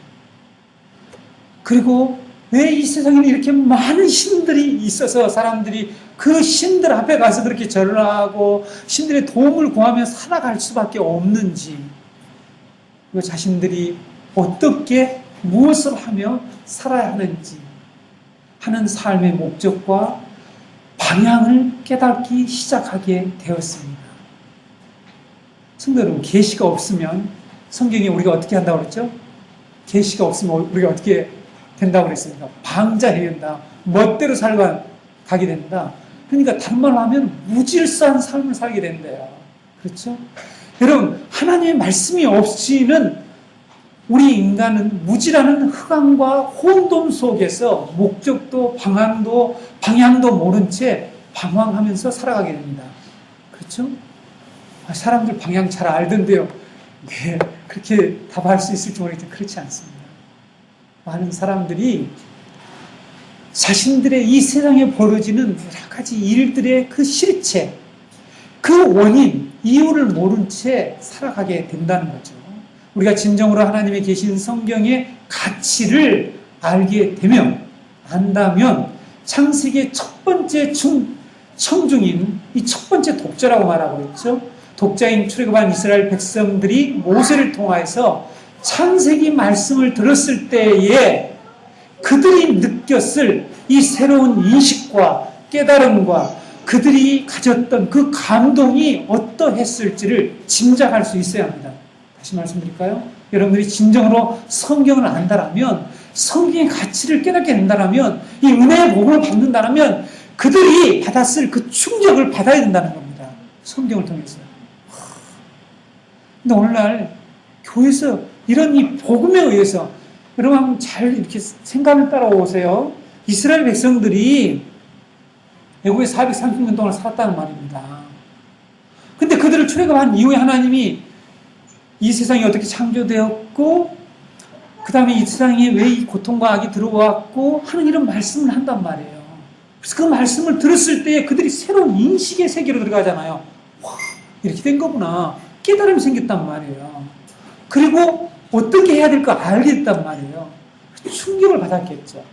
그리고 왜 이 세상에는 이렇게 많은 신들이 있어서 사람들이 그 신들 앞에 가서 그렇게 절을 하고 신들의 도움을 구하며 살아갈 수밖에 없는지, 그리고 자신들이 어떻게 무엇을 하며 살아야 하는지 하는 삶의 목적과 방향을 깨닫기 시작하게 되었습니다. 성도 여러분, 계시가 없으면 성경에 우리가 어떻게 한다고 그랬죠? 계시가 없으면 우리가 어떻게 된다고 그랬습니까? 방자해야 된다. 멋대로 살아가게 된다. 그러니까 다른 말로 하면 무질서한 삶을 살게 된대요. 그렇죠? 여러분, 하나님의 말씀이 없이는 우리 인간은 무지라는 흑암과 혼돈 속에서 목적도 방향도 모른 채 방황하면서 살아가게 됩니다. 그렇죠? 사람들 방향 잘 알던데요. 네, 그렇게 답할 수 있을지 모르겠지만 그렇지 않습니다. 많은 사람들이 자신들의 이 세상에 벌어지는 여러 가지 일들의 그 실체, 그 원인, 이유를 모른 채 살아가게 된다는 거죠. 우리가 진정으로 하나님의 계신 성경의 가치를 알게 되면, 안다면 창세기의 첫 번째 청중인 이 첫 번째 독자라고 말하고 있죠. 독자인 출애굽한 이스라엘 백성들이 모세를 통하여서 창세기 말씀을 들었을 때에 그들이 느꼈을 이 새로운 인식과 깨달음과 그들이 가졌던 그 감동이 어떠했을지를 짐작할 수 있어야 합니다. 다시 말씀드릴까요? 여러분들이 진정으로 성경을 안다라면, 성경의 가치를 깨닫게 된다라면, 이 은혜의 복음을 받는다라면 그들이 받았을 그 충격을 받아야 된다는 겁니다. 성경을 통해서. 근데 오늘날 교회에서 이런 이 복음에 의해서, 여러분 한번 잘 이렇게 생각을 따라오세요. 이스라엘 백성들이 애국에 430년 동안 살았다는 말입니다. 근데 그들을 출애굽한 이후에 하나님이 이 세상이 어떻게 창조되었고, 그 다음에 이 세상에 왜 이 고통과 악이 들어왔고 하는 이런 말씀을 한단 말이에요. 그래서 그 말씀을 들었을 때 그들이 새로운 인식의 세계로 들어가잖아요. 와, 이렇게 된 거구나. 깨달음이 생겼단 말이에요. 그리고 어떻게 해야 될까 알게 됐단 말이에요. 충격을 받았겠죠.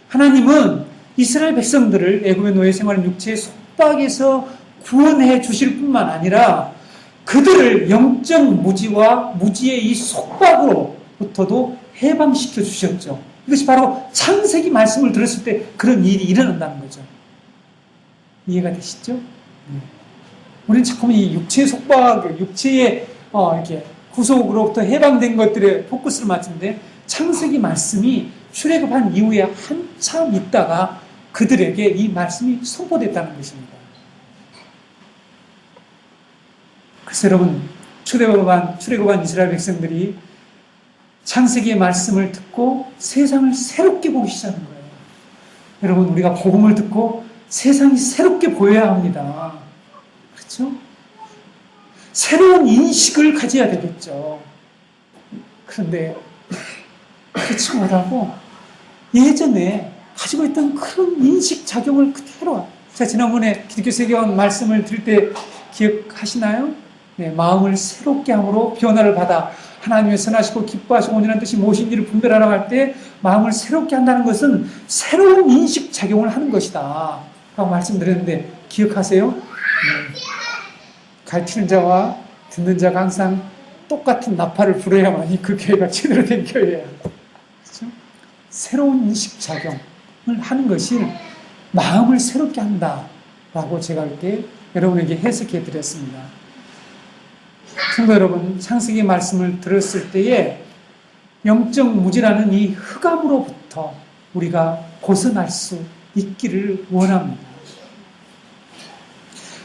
하나님은 이스라엘 백성들을 애굽의 노예 생활인 육체의 속박에서 구원해 주실 뿐만 아니라 그들을 영적 무지와 무지의 이 속박으로부터도 해방시켜 주셨죠. 이것이 바로 창세기 말씀을 들었을 때 그런 일이 일어난다는 거죠. 이해가 되시죠? 우리는 자꾸 이 육체의 속박, 육체의 이렇게 구속으로부터 해방된 것들에 포커스를 맞추는데, 창세기 말씀이 출애굽한 이후에 한참 있다가 그들에게 이 말씀이 선포됐다는 것입니다. 그래서 여러분, 출애굽한 이스라엘 백성들이 창세기의 말씀을 듣고 세상을 새롭게 보기 시작한 거예요. 여러분, 우리가 복음을 듣고 세상이 새롭게 보여야 합니다. 그렇죠? 새로운 인식을 가져야 되겠죠. 그런데 그렇지 못하고 예전에 가지고 있던 그런 인식 작용을 그대로, 제가 지난번에 기독교 세계관 말씀을 드릴 때 기억하시나요? 네, 마음을 새롭게 함으로 변화를 받아 하나님의 선하시고 기뻐하시고 온전한 뜻이 무엇인지를 분별하라고 할 때 마음을 새롭게 한다는 것은 새로운 인식 작용을 하는 것이다 라고 말씀드렸는데 기억하세요? 네. 가르치는 자와 듣는 자가 항상 똑같은 나팔을 불어야만이 그 교회가 제대로 된 교회예요. 그렇죠? 새로운 인식 작용을 하는 것이 마음을 새롭게 한다라고 제가 이렇게 여러분에게 해석해 드렸습니다. 성도 여러분, 창세기 말씀을 들었을 때에 영적 무지라는 이 흑암으로부터 우리가 벗어날 수 있기를 원합니다.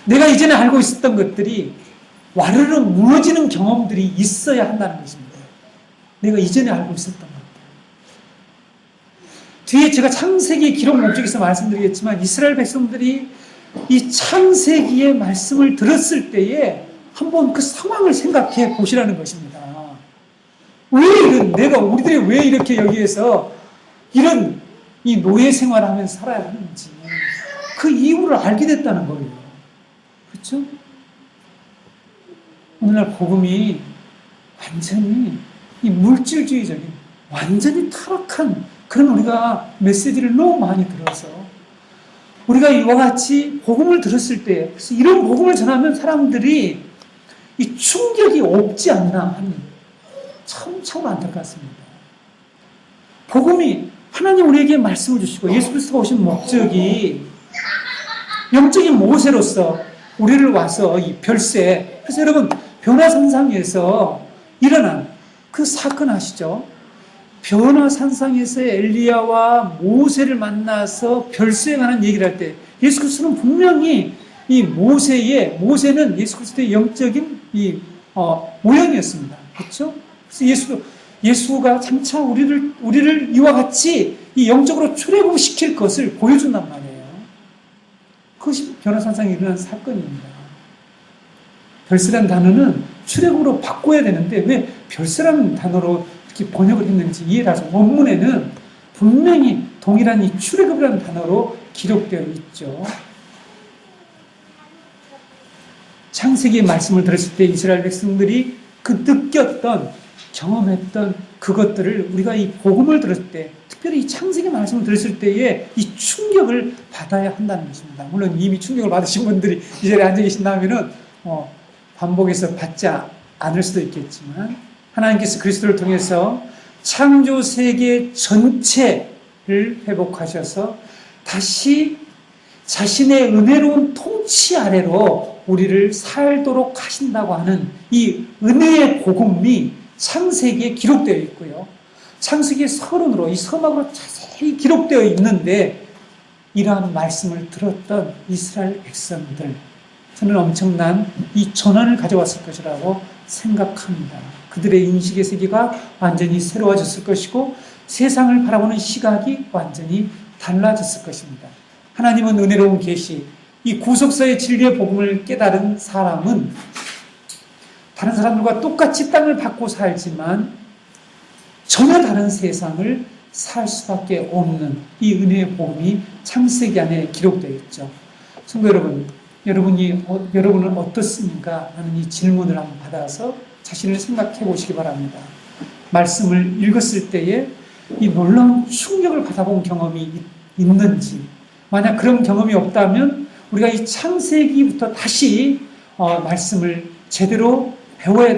내가 이전에 알고 있었던 것들이 와르르 무너지는 경험들이 있어야 한다는 것입니다. 내가 이전에 알고 있었던 것들. 뒤에 제가 창세기 기록 목적에서 말씀드리겠지만 이스라엘 백성들이 이 창세기의 말씀을 들었을 때에 한번 그 상황을 생각해 보시라는 것입니다. 우리들이 왜 이렇게 여기에서 이런 이 노예 생활을 하면서 살아야 하는지 그 이유를 알게 됐다는 거예요. 그렇죠? 오늘날 복음이 완전히 이 물질주의적인 완전히 타락한 그런 우리가 메시지를 너무 많이 들어서 우리가 이와 같이 복음을 들었을 때 그래서 이런 복음을 전하면 사람들이 이 충격이 없지 않나 하는 참 안타깝습니다. 복음이 하나님 우리에게 말씀을 주시고 예수 그리스도가 오신 목적이 영적인 모세로서 우리를 와서 이 별세, 그래서 여러분 변화산상에서 일어난 그 사건 아시죠? 변화산상에서 엘리야와 모세를 만나서 별수에 관한 얘기를 할 때 예수 그리스도는 분명히 이 모세는 예수 그리스도의 영적인 모형이었습니다. 그렇죠? 그래서 예수가 장차 우리를 이와 같이 이 영적으로 출애굽시킬 것을 보여준단 말이에요. 그것이 변화산상에 일어난 사건입니다. 별세라는 단어는 출애굽으로 바꿔야 되는데 왜 별세라는 단어로 이렇게 번역을 했는지 이해를 하죠. 원문에는 분명히 동일한 이 출애굽이라는 단어로 기록되어 있죠. 창세기의 말씀을 들었을 때 이스라엘 백성들이 그 느꼈던 경험했던 그것들을 우리가 이 복음을 들었을 때 특별히 이 창세기 말씀을 들었을 때에 이 충격을 받아야 한다는 것입니다. 물론 이미 충격을 받으신 분들이 이 자리에 앉아 계신다면은 반복해서 받지 않을 수도 있겠지만 하나님께서 그리스도를 통해서 창조 세계 전체를 회복하셔서 다시 자신의 은혜로운 통치 아래로 우리를 살도록 하신다고 하는 이 은혜의 복음이 창세기에 기록되어 있고요. 창세기의 서론으로 이 서막으로 자세히 기록되어 있는데 이러한 말씀을 들었던 이스라엘 백성들 저는 엄청난 이 전환을 가져왔을 것이라고 생각합니다. 그들의 인식의 세계가 완전히 새로워졌을 것이고 세상을 바라보는 시각이 완전히 달라졌을 것입니다. 하나님은 은혜로운 계시, 이 구속사의 진리의 복음을 깨달은 사람은 다른 사람들과 똑같이 땅을 받고 살지만 전혀 다른 세상을 살 수밖에 없는 이 은혜의 복음이 창세기 안에 기록되어 있죠. 성도 여러분, 여러분은 어떻습니까? 하는 이 질문을 한번 받아서 자신을 생각해 보시기 바랍니다. 말씀을 읽었을 때에 이 놀라운 충격을 받아본 경험이 있는지, 만약 그런 경험이 없다면 우리가 이 창세기부터 다시 말씀을 제대로 배워야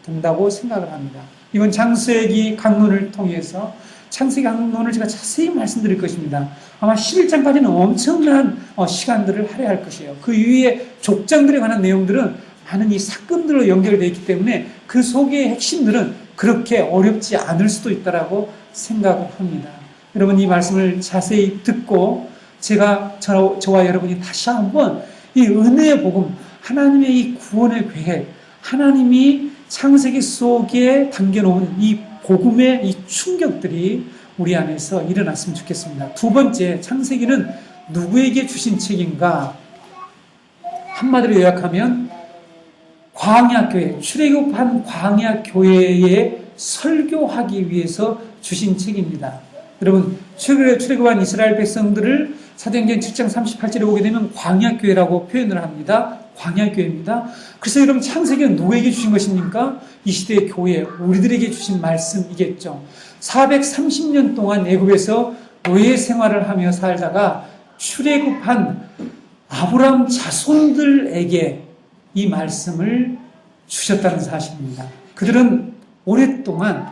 된다고 생각을 합니다. 이번 창세기 강론을 통해서 창세기 강론을 제가 자세히 말씀드릴 것입니다. 아마 11장까지는 엄청난 시간들을 할애할 것이에요. 그 이후에 족장들에 관한 내용들은 많은 이 사건들로 연결되어 있기 때문에 그 속의 핵심들은 그렇게 어렵지 않을 수도 있다고 생각을 합니다. 여러분 이 말씀을 자세히 듣고 저와 여러분이 다시 한번 이 은혜의 복음, 하나님의 이 구원의 계획, 하나님이 창세기 속에 담겨놓은 이 복음의 이 충격들이 우리 안에서 일어났으면 좋겠습니다. 두 번째, 창세기는 누구에게 주신 책인가? 한마디로 요약하면 광야교회, 출애굽한 광야교회에 설교하기 위해서 주신 책입니다. 여러분, 출애굽한 이스라엘 백성들을 사도행전 7장 38절에 보게 되면 광야교회라고 표현을 합니다. 광야교회입니다. 그래서 여러분, 창세기는 누구에게 주신 것입니까? 이 시대의 교회, 우리들에게 주신 말씀이겠죠. 430년 동안 애굽에서 노예 생활을 하며 살다가 출애굽한 아브라함 자손들에게 이 말씀을 주셨다는 사실입니다. 그들은 오랫동안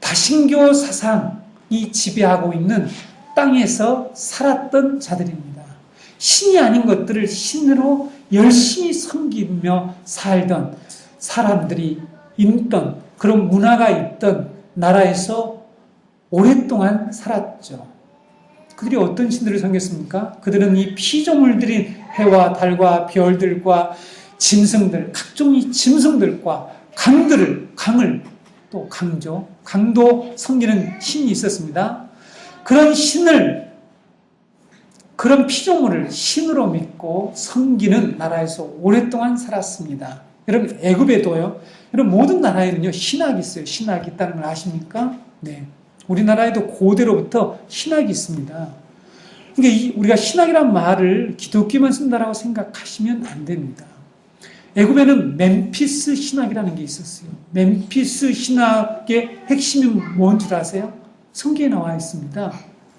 다신교 사상이 지배하고 있는 땅에서 살았던 자들입니다. 신이 아닌 것들을 신으로 열심히 섬기며 살던 사람들이 있던 그런 문화가 있던 나라에서 오랫동안 살았죠. 그들이 어떤 신들을 섬겼습니까? 그들은 이 피조물들인 해와 달과 별들과 짐승들, 각종의 짐승들과 강을 또 강도 섬기는 신이 있었습니다. 그런 신을, 그런 피조물을 신으로 믿고 섬기는 나라에서 오랫동안 살았습니다. 여러분, 애굽에도요, 여러분, 모든 나라에는요, 신학이 있어요. 신학이 있다는 걸 아십니까? 네. 우리나라에도 고대로부터 신학이 있습니다. 그러니까 우리가 신학이란 말을 기독교만 쓴다라고 생각하시면 안 됩니다. 애굽에는 멤피스 신학이라는 게 있었어요. 멤피스 신학의 핵심이 뭔 줄 아세요? 성경에 나와 있습니다.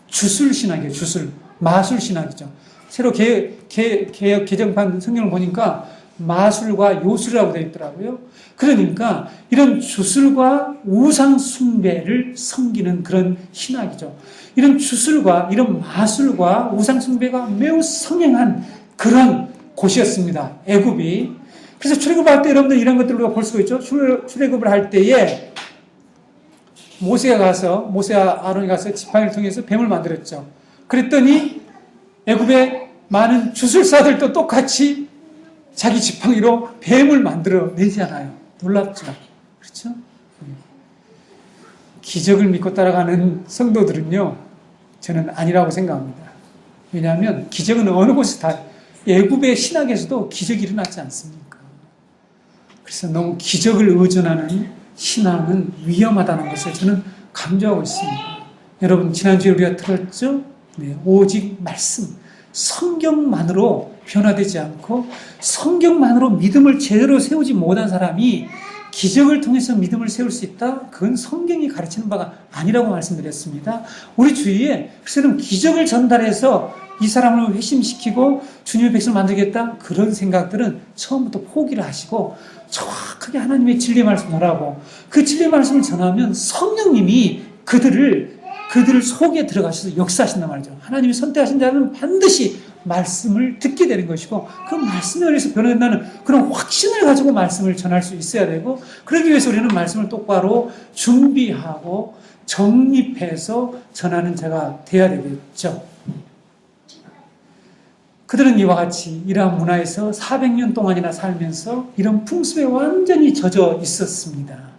주술 신학이에요. 주술. 마술 신학이죠. 새로 개정판 성경을 보니까 마술과 요술이라고 되어 있더라고요. 그러니까 이런 주술과 우상 숭배를 섬기는 그런 신학이죠. 이런 주술과 이런 마술과 우상 숭배가 매우 성행한 그런 곳이었습니다. 애굽이. 그래서 출애굽할 때 여러분들 이런 것들을 우리가 볼 수가 있죠. 출애굽을 할 때에 모세와 아론이 가서 지팡이를 통해서 뱀을 만들었죠. 그랬더니 애굽의 많은 주술사들도 똑같이 자기 지팡이로 뱀을 만들어 내잖아요. 놀랍죠? 그렇죠? 기적을 믿고 따라가는 성도들은요, 저는 아니라고 생각합니다. 왜냐하면 기적은 어느 곳에 다, 애굽의 신학에서도 기적이 일어나지 않습니까? 그래서 너무 기적을 의존하는 신앙은 위험하다는 것을 저는 강조하고 있습니다. 여러분, 지난주에 우리가 들었죠? 네, 오직 말씀, 성경만으로 변화되지 않고 성경만으로 믿음을 제대로 세우지 못한 사람이 기적을 통해서 믿음을 세울 수 있다? 그건 성경이 가르치는 바가 아니라고 말씀드렸습니다. 우리 주위에 그래서 기적을 전달해서 이 사람을 회심시키고 주님의 백성을 만들겠다? 그런 생각들은 처음부터 포기를 하시고 정확하게 하나님의 진리의 말씀을 전하고 그 진리의 말씀을 전하면 성령님이 그들 속에 들어가셔서 역사하신단 말이죠. 하나님이 선택하신 자는 반드시 말씀을 듣게 되는 것이고 그 말씀에 의해서 변화된다는 그런 확신을 가지고 말씀을 전할 수 있어야 되고 그러기 위해서 우리는 말씀을 똑바로 준비하고 정립해서 전하는 자가 되어야 되겠죠. 그들은 이와 같이 이러한 문화에서 400년 동안이나 살면서 이런 풍습에 완전히 젖어 있었습니다.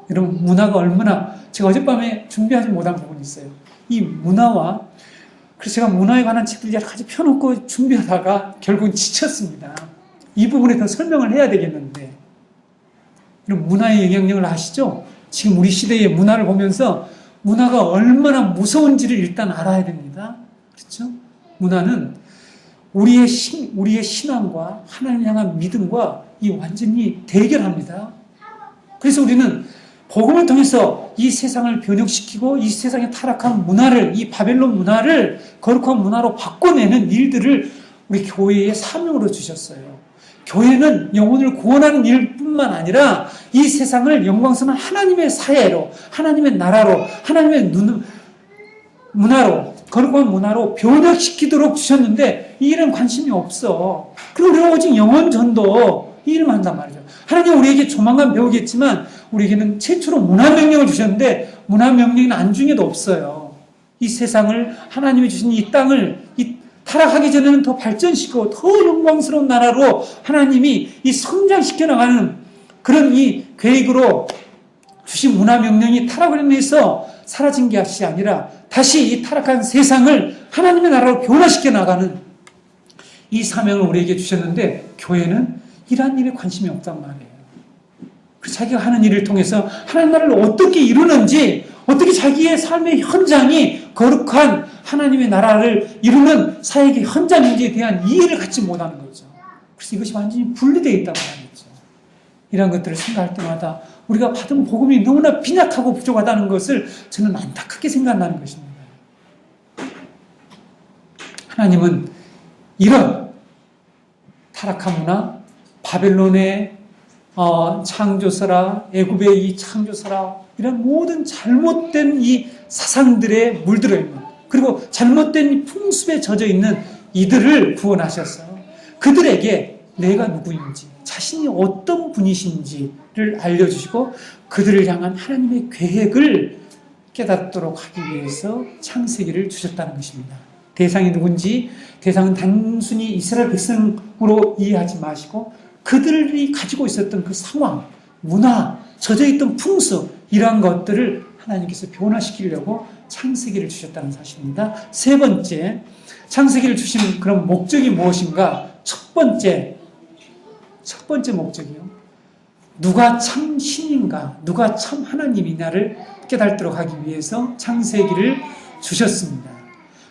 여러분, 문화가 얼마나, 제가 어젯밤에 준비하지 못한 부분이 있어요. 이 문화와, 그래서 제가 문화에 관한 책들 여러 가지 펴놓고 준비하다가 결국은 지쳤습니다. 이 부분에 더 설명을 해야 되겠는데, 이런 문화의 영향력을 아시죠? 지금 우리 시대의 문화를 보면서 문화가 얼마나 무서운지를 일단 알아야 됩니다. 그렇죠? 문화는 우리의 신앙과 하나님을 향한 믿음과 이 완전히 대결합니다. 그래서 우리는 복음을 통해서 이 세상을 변혁시키고 이 세상의 타락한 문화를, 이 바벨론 문화를 거룩한 문화로 바꿔내는 일들을 우리 교회의 사명으로 주셨어요. 교회는 영혼을 구원하는 일뿐만 아니라 이 세상을 영광스러운 하나님의 사회로, 하나님의 나라로, 하나님의 문화로, 거룩한 문화로 변혁시키도록 주셨는데 이 일은 관심이 없어. 그리고 우리가 오직 영혼 전도 이 일만 한단 말이죠. 하나님 우리에게 조만간 배우겠지만 우리에게는 최초로 문화명령을 주셨는데 문화명령은 안중에도 없어요. 이 세상을 하나님이 주신 이 땅을 타락하기 전에는 더 발전시키고 더 영광스러운 나라로 하나님이 이 성장시켜 나가는 그런 이 계획으로 주신 문화명령이 타락을 인해서 사라진 것이 아니라 다시 이 타락한 세상을 하나님의 나라로 변화시켜 나가는 이 사명을 우리에게 주셨는데 교회는 이러한 일에 관심이 없단 말이에요. 그래서 자기가 하는 일을 통해서 하나님 나라를 어떻게 이루는지, 어떻게 자기의 삶의 현장이 거룩한 하나님의 나라를 이루는 사역의 현장인지에 대한 이해를 갖지 못하는 거죠. 그래서 이것이 완전히 분리되어 있단 말이죠. 이런 것들을 생각할 때마다 우리가 받은 복음이 너무나 빈약하고 부족하다는 것을 저는 안타깝게 생각나는 것입니다. 하나님은 이런 타락한 문화, 바벨론의 창조서라, 애굽의 이 창조서라, 이런 모든 잘못된 이 사상들에 물들어 있는, 그리고 잘못된 풍습에 젖어 있는 이들을 구원하셔서 그들에게 내가 누구인지, 자신이 어떤 분이신지를 알려주시고 그들을 향한 하나님의 계획을 깨닫도록 하기 위해서 창세기를 주셨다는 것입니다. 대상이 누군지, 대상은 단순히 이스라엘 백성으로 이해하지 마시고 그들이 가지고 있었던 그 상황, 문화, 젖어있던 풍습, 이러한 것들을 하나님께서 변화시키려고 창세기를 주셨다는 사실입니다. 세 번째, 창세기를 주신 그런 목적이 무엇인가? 첫 번째 목적이요. 누가 참 신인가, 누가 참 하나님이냐를 깨닫도록 하기 위해서 창세기를 주셨습니다.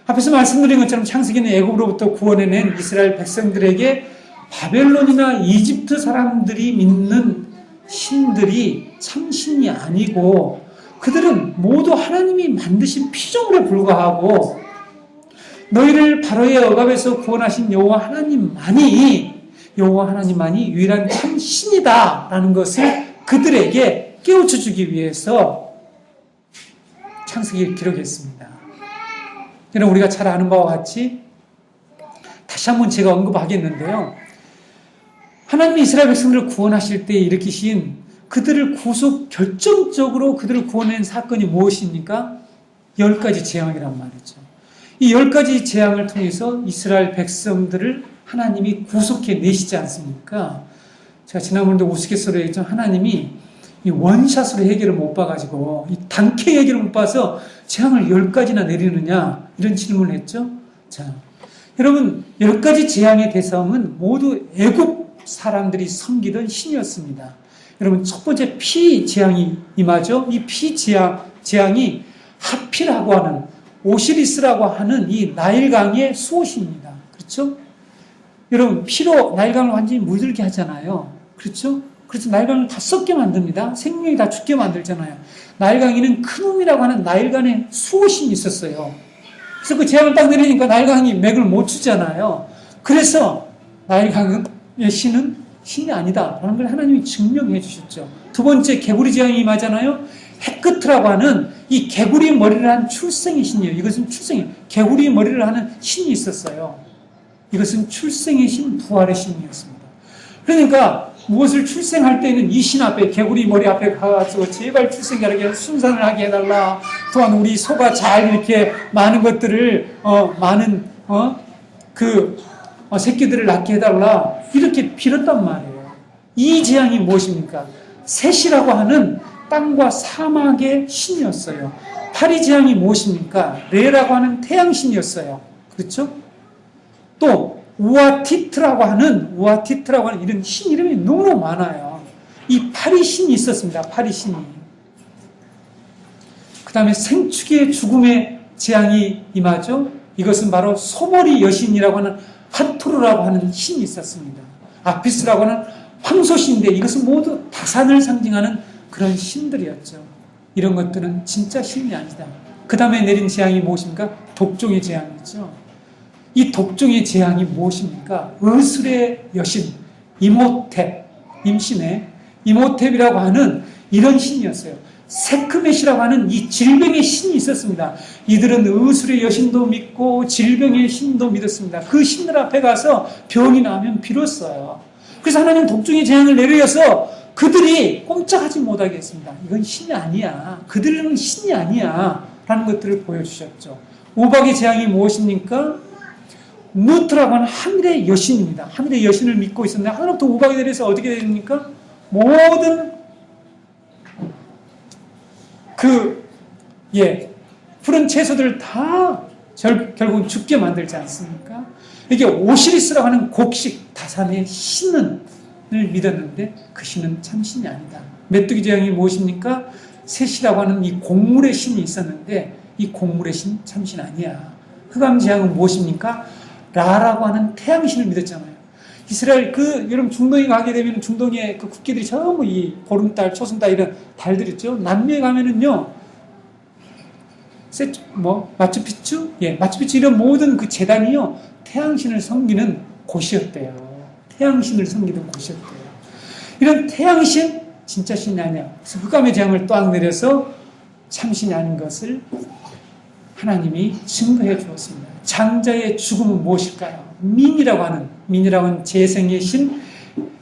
앞에서 말씀드린 것처럼 창세기는 애굽으로부터 구원해낸 이스라엘 백성들에게 바벨론이나 이집트 사람들이 믿는 신들이 참신이 아니고 그들은 모두 하나님이 만드신 피조물에 불과하고 너희를 바로의 억압에서 구원하신 여호와 하나님만이 유일한 참신이다라는 것을 그들에게 깨우쳐 주기 위해서 창세기를 기록했습니다. 여러분, 우리가 잘 아는 바와 같이 다시 한번 제가 언급하겠는데요. 하나님이 이스라엘 백성들을 구원하실 때 일으키신 그들을 결정적으로 그들을 구원한 사건이 무엇입니까? 10가지 재앙이란 말이죠. 이 10가지 재앙을 통해서 이스라엘 백성들을 하나님이 구속해 내시지 않습니까? 제가 지난번에도 우스갯소리로 했죠. 하나님이 이 원샷으로 해결을 못 봐가지고 이 단케 해결을 못 봐서 재앙을 10가지나 내리느냐 이런 질문을 했죠. 자, 여러분 10가지 재앙의 대상은 모두 애굽 사람들이 섬기던 신이었습니다. 여러분 첫 번째 피 재앙이 임하죠. 이 피 재앙이 하피라고 하는 오시리스라고 하는 이 나일강의 수호신입니다. 그렇죠? 여러분 피로 나일강을 완전히 물들게 하잖아요. 그렇죠? 그래서 나일강을 다 썩게 만듭니다. 생명이 다 죽게 만들잖아요. 나일강에는 크눔이라고 하는 나일강의 수호신이 있었어요. 그래서 그 재앙을 딱 내리니까 나일강이 맥을 못 추잖아요. 그래서 나일강의 신은 신이 아니다라는 걸 하나님이 증명해 주셨죠. 두 번째 개구리 재앙이 임하잖아요. 헤크트라고 하는 이 개구리 머리를 한 출생의 신이에요. 이것은 개구리 머리를 하는 신이 있었어요. 이것은 출생의 신, 부활의 신이었습니다. 그러니까 무엇을 출생할 때는 이 신 앞에, 개구리 머리 앞에 가가지고 제발 출생하게 해달라, 순산을 하게 해달라. 또한 우리 소가 잘 이렇게 많은 것들을 새끼들을 낳게 해달라. 이렇게 빌었단 말이에요. 이 재앙이 무엇입니까? 셋이라고 하는 땅과 사막의 신이었어요. 파리 재앙이 무엇입니까? 레라고 하는 태양신이었어요. 그렇죠? 또 우아티트라고 하는 이런 신 이름이 너무 많아요. 이 파리 신이 있었습니다. 파리 신이. 그 다음에 생축의 죽음의 재앙이 임하죠. 이것은 바로 소머리 여신이라고 하는 하토르라고 하는 신이 있었습니다. 아피스라고 하는 황소신인데 이것은 모두 다산을 상징하는 그런 신들이었죠. 이런 것들은 진짜 신이 아니다. 그 다음에 내린 재앙이 무엇입니까? 독종의 재앙이죠. 이 독종의 재앙이 무엇입니까? 의술의 여신 이모탭, 임신의 이모탭이라고 하는 이런 신이었어요. 세크멧이라고 하는 이 질병의 신이 있었습니다. 이들은 의술의 여신도 믿고 질병의 신도 믿었습니다. 그 신들 앞에 가서 병이 나면 빌었어요. 그래서 하나님 독종의 재앙을 내려서 그들이 꼼짝하지 못하게 했습니다. 이건 신이 아니야. 그들은 신이 아니야. 라는 것들을 보여주셨죠. 우박의 재앙이 무엇입니까? 누트라고 하는 하늘의 여신입니다. 하늘의 여신을 믿고 있었는데 하늘부터 우박이 내려서 어떻게 됩니까? 모든 푸른 채소들을 다 결국 죽게 만들지 않습니까? 이게 오시리스라고 하는 곡식 다산의 신을 믿었는데 그 신은 참 신이 아니다. 메뚜기 제왕이 무엇입니까? 셋이라고 하는 이 곡물의 신이 있었는데 이 곡물의 신 참신 아니야. 흑암 제왕은 무엇입니까? 라라고 하는 태양신을 믿었잖아요. 이스라엘 여러분 중동에 가게 되면 중동의 그 국기들이 전부 이 보름달, 초승달 이런 달들 있죠. 남미에 가면은요, 마추픽추? 예, 마추픽추 이런 모든 그 재단이요, 태양신을 섬기는 곳이었대요. 태양신을 섬기는 곳이었대요. 이런 태양신, 진짜 신이 아니야. 그래서 흑암의 재앙을 또한 내려서 참신이 아닌 것을 하나님이 증거해 주었습니다. 장자의 죽음은 무엇일까요? 민이라고 하는 재생의 신,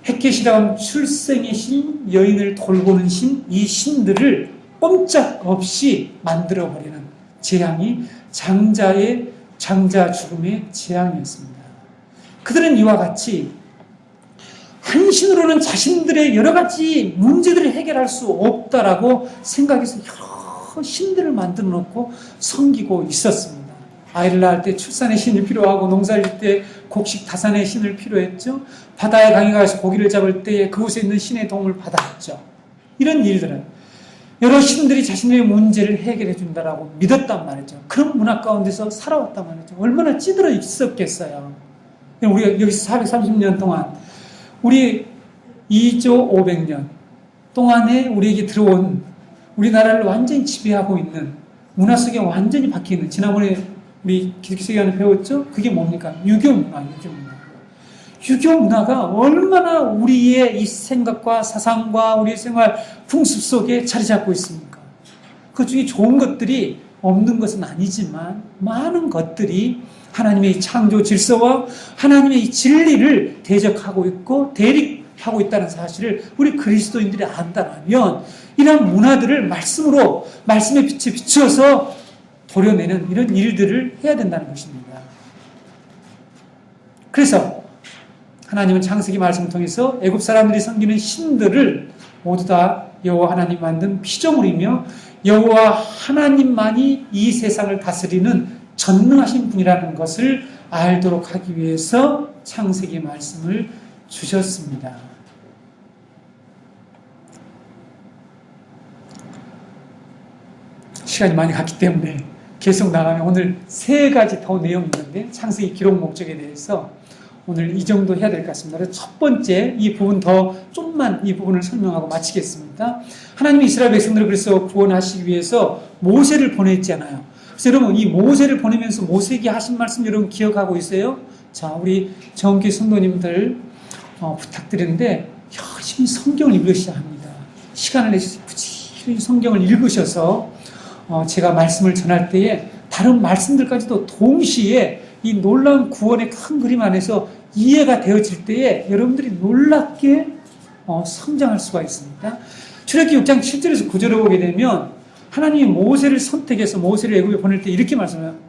헷겟이라고 하는 출생의 신, 여인을 돌보는 신, 이 신들을 꼼짝없이 만들어버리는 재앙이 장자 죽음의 재앙이었습니다. 그들은 이와 같이 한 신으로는 자신들의 여러 가지 문제들을 해결할 수 없다라고 생각해서 여러 신들을 만들어 놓고 섬기고 있었습니다. 아이를 낳을 때 출산의 신이 필요하고, 농사를 때 곡식 다산의 신을 필요했죠. 바다에 강에 가서 고기를 잡을 때 그곳에 있는 신의 도움을 받았죠. 이런 일들은 여러 신들이 자신의 문제를 해결해 준다라고 믿었단 말이죠. 그런 문화 가운데서 살아왔단 말이죠. 얼마나 찌들어 있었겠어요. 우리가 여기서 430년 동안 우리 2조 500년 동안에 우리에게 들어온, 우리나라를 완전히 지배하고 있는 문화 속에 완전히 박혀있는, 지난번에 우리 기독교시간에 배웠죠? 그게 뭡니까? 유교 문화. 유교 문화가 얼마나 우리의 이 생각과 사상과 우리의 생활 풍습 속에 자리 잡고 있습니까? 그 중에 좋은 것들이 없는 것은 아니지만 많은 것들이 하나님의 창조 질서와 하나님의 이 진리를 대적하고 있고 대립하고 있다는 사실을 우리 그리스도인들이 안다면 이러한 문화들을 말씀으로, 말씀의 빛에 비추어서 도려내는 이런 일들을 해야 된다는 것입니다. 그래서 하나님은 창세기 말씀을 통해서 애굽 사람들이 섬기는 신들을 모두 다 여호와 하나님 만든 피조물이며 여호와 하나님만이 이 세상을 다스리는 전능하신 분이라는 것을 알도록 하기 위해서 창세기 말씀을 주셨습니다. 시간이 많이 갔기 때문에 계속 나가면 오늘 3가지 더 내용이 있는데 창세기 기록 목적에 대해서 오늘 이 정도 해야 될 것 같습니다. 그래서 첫 번째 이 부분 좀만 이 부분을 설명하고 마치겠습니다. 하나님이 이스라엘 백성들을 그래서 구원하시기 위해서 모세를 보냈잖아요. 그래서 여러분 이 모세를 보내면서 모세에게 하신 말씀 여러분 기억하고 있어요? 자, 우리 정기 성도님들 부탁드리는데 열심히 성경을 읽으셔야 합니다. 시간을 내셔서 부지런히 성경을 읽으셔서 제가 말씀을 전할 때에 다른 말씀들까지도 동시에 이 놀라운 구원의 큰 그림 안에서 이해가 되어질 때에 여러분들이 놀랍게 성장할 수가 있습니다. 출애굽기 6장 7절에서 9절을 보게 되면 하나님이 모세를 선택해서 모세를 애굽에 보낼 때 이렇게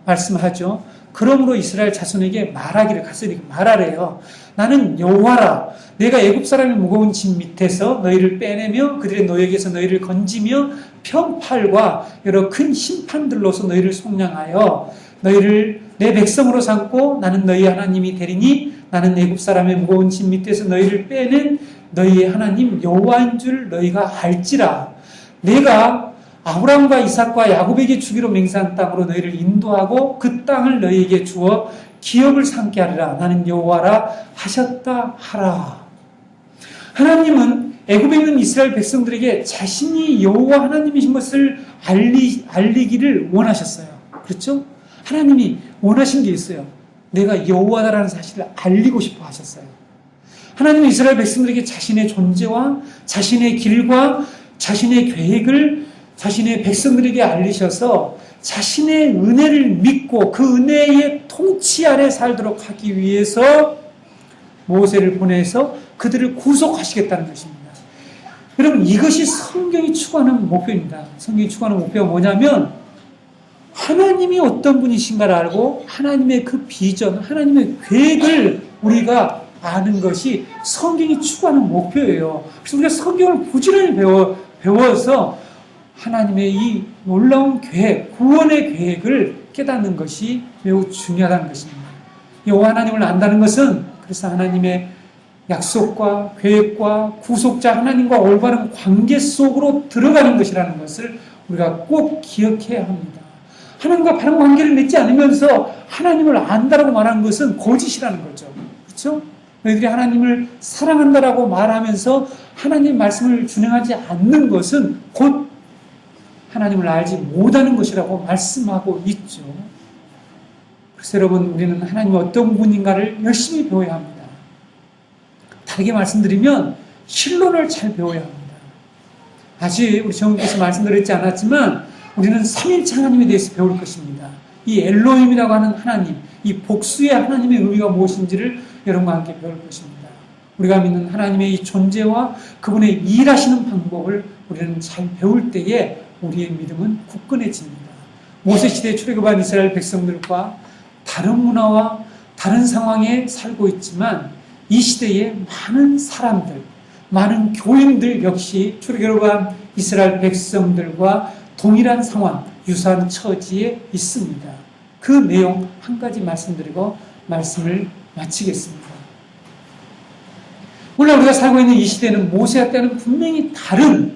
말씀하죠. 그러므로 이스라엘 자손에게 말하기를, 가서 이렇게 말하래요. 나는 여호와라. 내가 애굽 사람의 무거운 짐 밑에서 너희를 빼내며 그들의 노역에서 너희를 건지며 편팔과 여러 큰 심판들로서 너희를 속량하여 너희를 내 백성으로 삼고 나는 너희 하나님이 되리니 나는 애굽 사람의 무거운 짐 밑에서 너희를 빼낸 너희의 하나님 여호와인 줄 너희가 알지라. 내가 아브라함과 이삭과 야곱에게 주기로 맹세한 땅으로 너희를 인도하고 그 땅을 너희에게 주어 기업을 삼게 하리라. 나는 여호와라 하셨다 하라. 하나님은 애굽에 있는 이스라엘 백성들에게 자신이 여호와 하나님이신 것을 알리기를 원하셨어요. 그렇죠? 하나님이 원하신 게 있어요. 내가 여호와다라는 사실을 알리고 싶어 하셨어요. 하나님은 이스라엘 백성들에게 자신의 존재와 자신의 길과 자신의 계획을 자신의 백성들에게 알리셔서 자신의 은혜를 믿고 그 은혜의 통치 아래 살도록 하기 위해서 모세를 보내서 그들을 구속하시겠다는 것입니다. 여러분, 이것이 성경이 추구하는 목표입니다. 성경이 추구하는 목표가 뭐냐면 하나님이 어떤 분이신가를 알고 하나님의 그 비전, 하나님의 계획을 우리가 아는 것이 성경이 추구하는 목표예요. 그래서 우리가 성경을 부지런히 배워서 하나님의 이 놀라운 계획, 구원의 계획을 깨닫는 것이 매우 중요하다는 것입니다. 여호와 하나님을 안다는 것은 그래서 하나님의 약속과 계획과 구속자 하나님과 올바른 관계 속으로 들어가는 것이라는 것을 우리가 꼭 기억해야 합니다. 하나님과 바른 관계를 맺지 않으면서 하나님을 안다라고 말하는 것은 거짓이라는 거죠. 그렇죠? 너희들이 하나님을 사랑한다라고 말하면서 하나님 말씀을 준행하지 않는 것은 곧 하나님을 알지 못하는 것이라고 말씀하고 있죠. 그래서 여러분, 우리는 하나님이 어떤 분인가를 열심히 배워야 합니다. 다르게 말씀드리면 신론을 잘 배워야 합니다. 아직 우리 정국께서 말씀드렸지 않았지만 우리는 삼일체 하나님에 대해서 배울 것입니다. 이 엘로힘이라고 하는 하나님, 이 복수의 하나님의 의미가 무엇인지를 여러분과 함께 배울 것입니다. 우리가 믿는 하나님의 이 존재와 그분의 일하시는 방법을 우리는 잘 배울 때에 우리의 믿음은 굳건해집니다. 모세시대에 출애굽한 이스라엘 백성들과 다른 문화와 다른 상황에 살고 있지만 이 시대에 많은 사람들, 많은 교인들 역시 출애굽한 이스라엘 백성들과 동일한 상황, 유사한 처지에 있습니다. 그 내용 한 가지 말씀드리고 말씀을 마치겠습니다. 오늘 우리가 살고 있는 이 시대는 모세와 때는 분명히 다른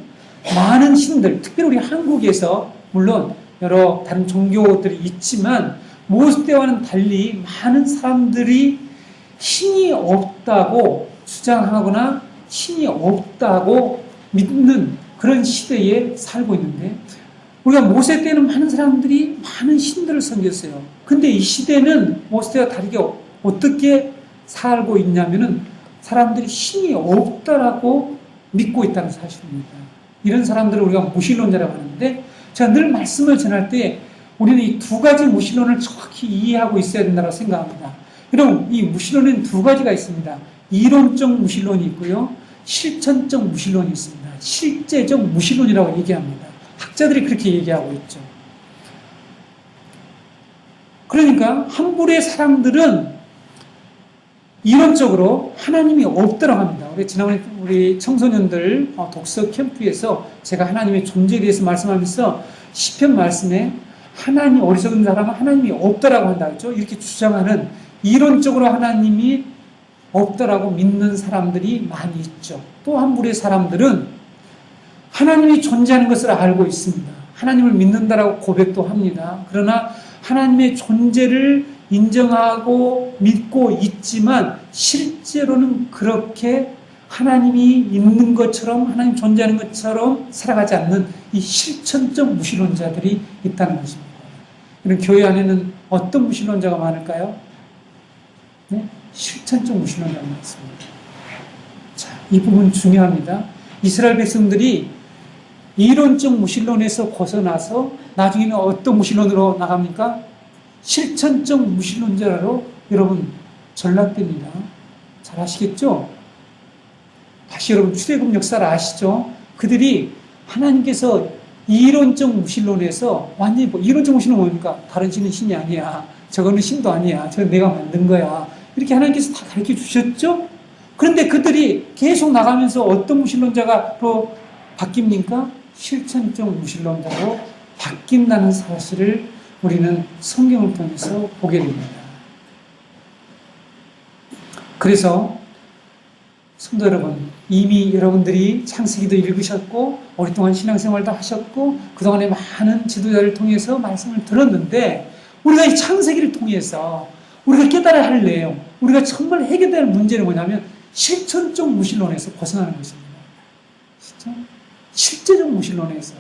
많은 신들, 특별히 우리 한국에서 물론 여러 다른 종교들이 있지만 모세 때와는 달리 많은 사람들이 신이 없다고 주장하거나 신이 없다고 믿는 그런 시대에 살고 있는데 우리가 모세 때는 많은 사람들이 많은 신들을 섬겼어요. 근데 이 시대는 모세 때와 다르게 어떻게 살고 있냐면은 사람들이 신이 없다라고 믿고 있다는 사실입니다. 이런 사람들을 우리가 무신론자라고 하는데 제가 늘 말씀을 전할 때 우리는 이 두 가지 무신론을 정확히 이해하고 있어야 된다고 생각합니다. 여러분, 이 무신론에는 두 가지가 있습니다. 이론적 무신론이 있고요. 실천적 무신론이 있습니다. 실제적 무신론이라고 얘기합니다. 학자들이 그렇게 얘기하고 있죠. 그러니까 한 부류의 사람들은 이론적으로 하나님이 없다고 합니다. 지난번에 우리 청소년들 독서 캠프에서 제가 하나님의 존재에 대해서 말씀하면서 시편 말씀에 하나님, 어리석은 사람은 하나님이 없다라고 한다 했죠. 이렇게 주장하는 이론적으로 하나님이 없다라고 믿는 사람들이 많이 있죠. 또 한 부류의 사람들은 하나님이 존재하는 것을 알고 있습니다. 하나님을 믿는다라고 고백도 합니다. 그러나 하나님의 존재를 인정하고 믿고 있지만 실제로는 그렇게 하나님이 있는 것처럼 하나님 존재하는 것처럼 살아가지 않는 이 실천적 무신론자들이 있다는 것입니다. 이런 교회 안에는 어떤 무신론자가 많을까요? 네? 실천적 무신론자가 많습니다. 자, 이 부분 중요합니다. 이스라엘 백성들이 이론적 무신론에서 벗어나서 나중에는 어떤 무신론으로 나갑니까? 실천적 무신론자로 여러분 전락됩니다. 잘 아시겠죠? 다시 여러분 출애굽 역사를 아시죠? 그들이 하나님께서 이론적 무신론에서 완전히 이론적 무신론은 뭡니까? 다른 신은 신이 아니야. 저거는 신도 아니야. 저건 내가 만든 거야. 이렇게 하나님께서 다 가르쳐 주셨죠? 그런데 그들이 계속 나가면서 어떤 무신론자로 바뀝니까? 실천적 무신론자로 바뀐다는 사실을 우리는 성경을 통해서 보게 됩니다. 그래서 성도 여러분, 이미 여러분들이 창세기도 읽으셨고 오랫동안 신앙생활도 하셨고 그동안에 많은 지도자를 통해서 말씀을 들었는데 우리가 이 창세기를 통해서 우리가 깨달아야 할 내용, 우리가 정말 해결해야 할 문제는 뭐냐면 실천적 무신론에서 벗어나는 것입니다. 실제적 무신론에서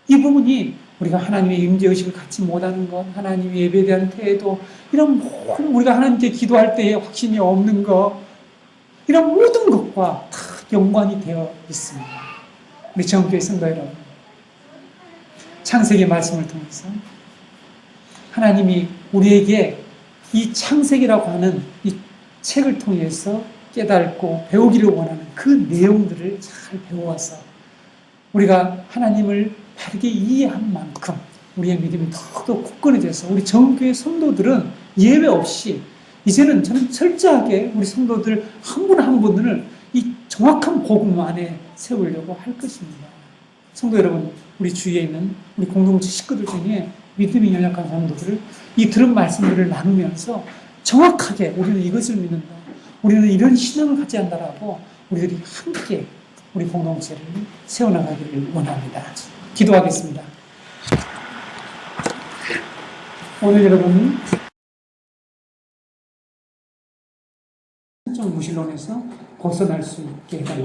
이 부분이 우리가 하나님의 임재의식을 갖지 못하는 것, 하나님의 예배에 대한 태도, 이런 모든 우리가 하나님께 기도할 때에 확신이 없는 것, 이런 모든 것과 다 연관이 되어 있습니다. 우리 정교회 성도 여러분, 창세기 말씀을 통해서 하나님이 우리에게 이 창세기라고 하는 이 책을 통해서 깨닫고 배우기를 원하는 그 내용들을 잘 배워서 우리가 하나님을 바르게 이해한 만큼 우리의 믿음이 더욱더 굳건해져서 우리 정교회 성도들은 예외 없이 이제는 저는 철저하게 우리 성도들 한 분 한 분을 이 정확한 복음 안에 세우려고 할 것입니다. 성도 여러분, 우리 주위에 있는 우리 공동체 식구들 중에 믿음이 연약한 성도들을 이 들은 말씀들을 나누면서 정확하게 우리는 이것을 믿는다. 우리는 이런 신앙을 갖지 않다라고 우리들이 함께 우리 공동체를 세워나가기를 원합니다. 기도하겠습니다. 오늘 여러분 무신론에서 벗어날 수 있게 해달라.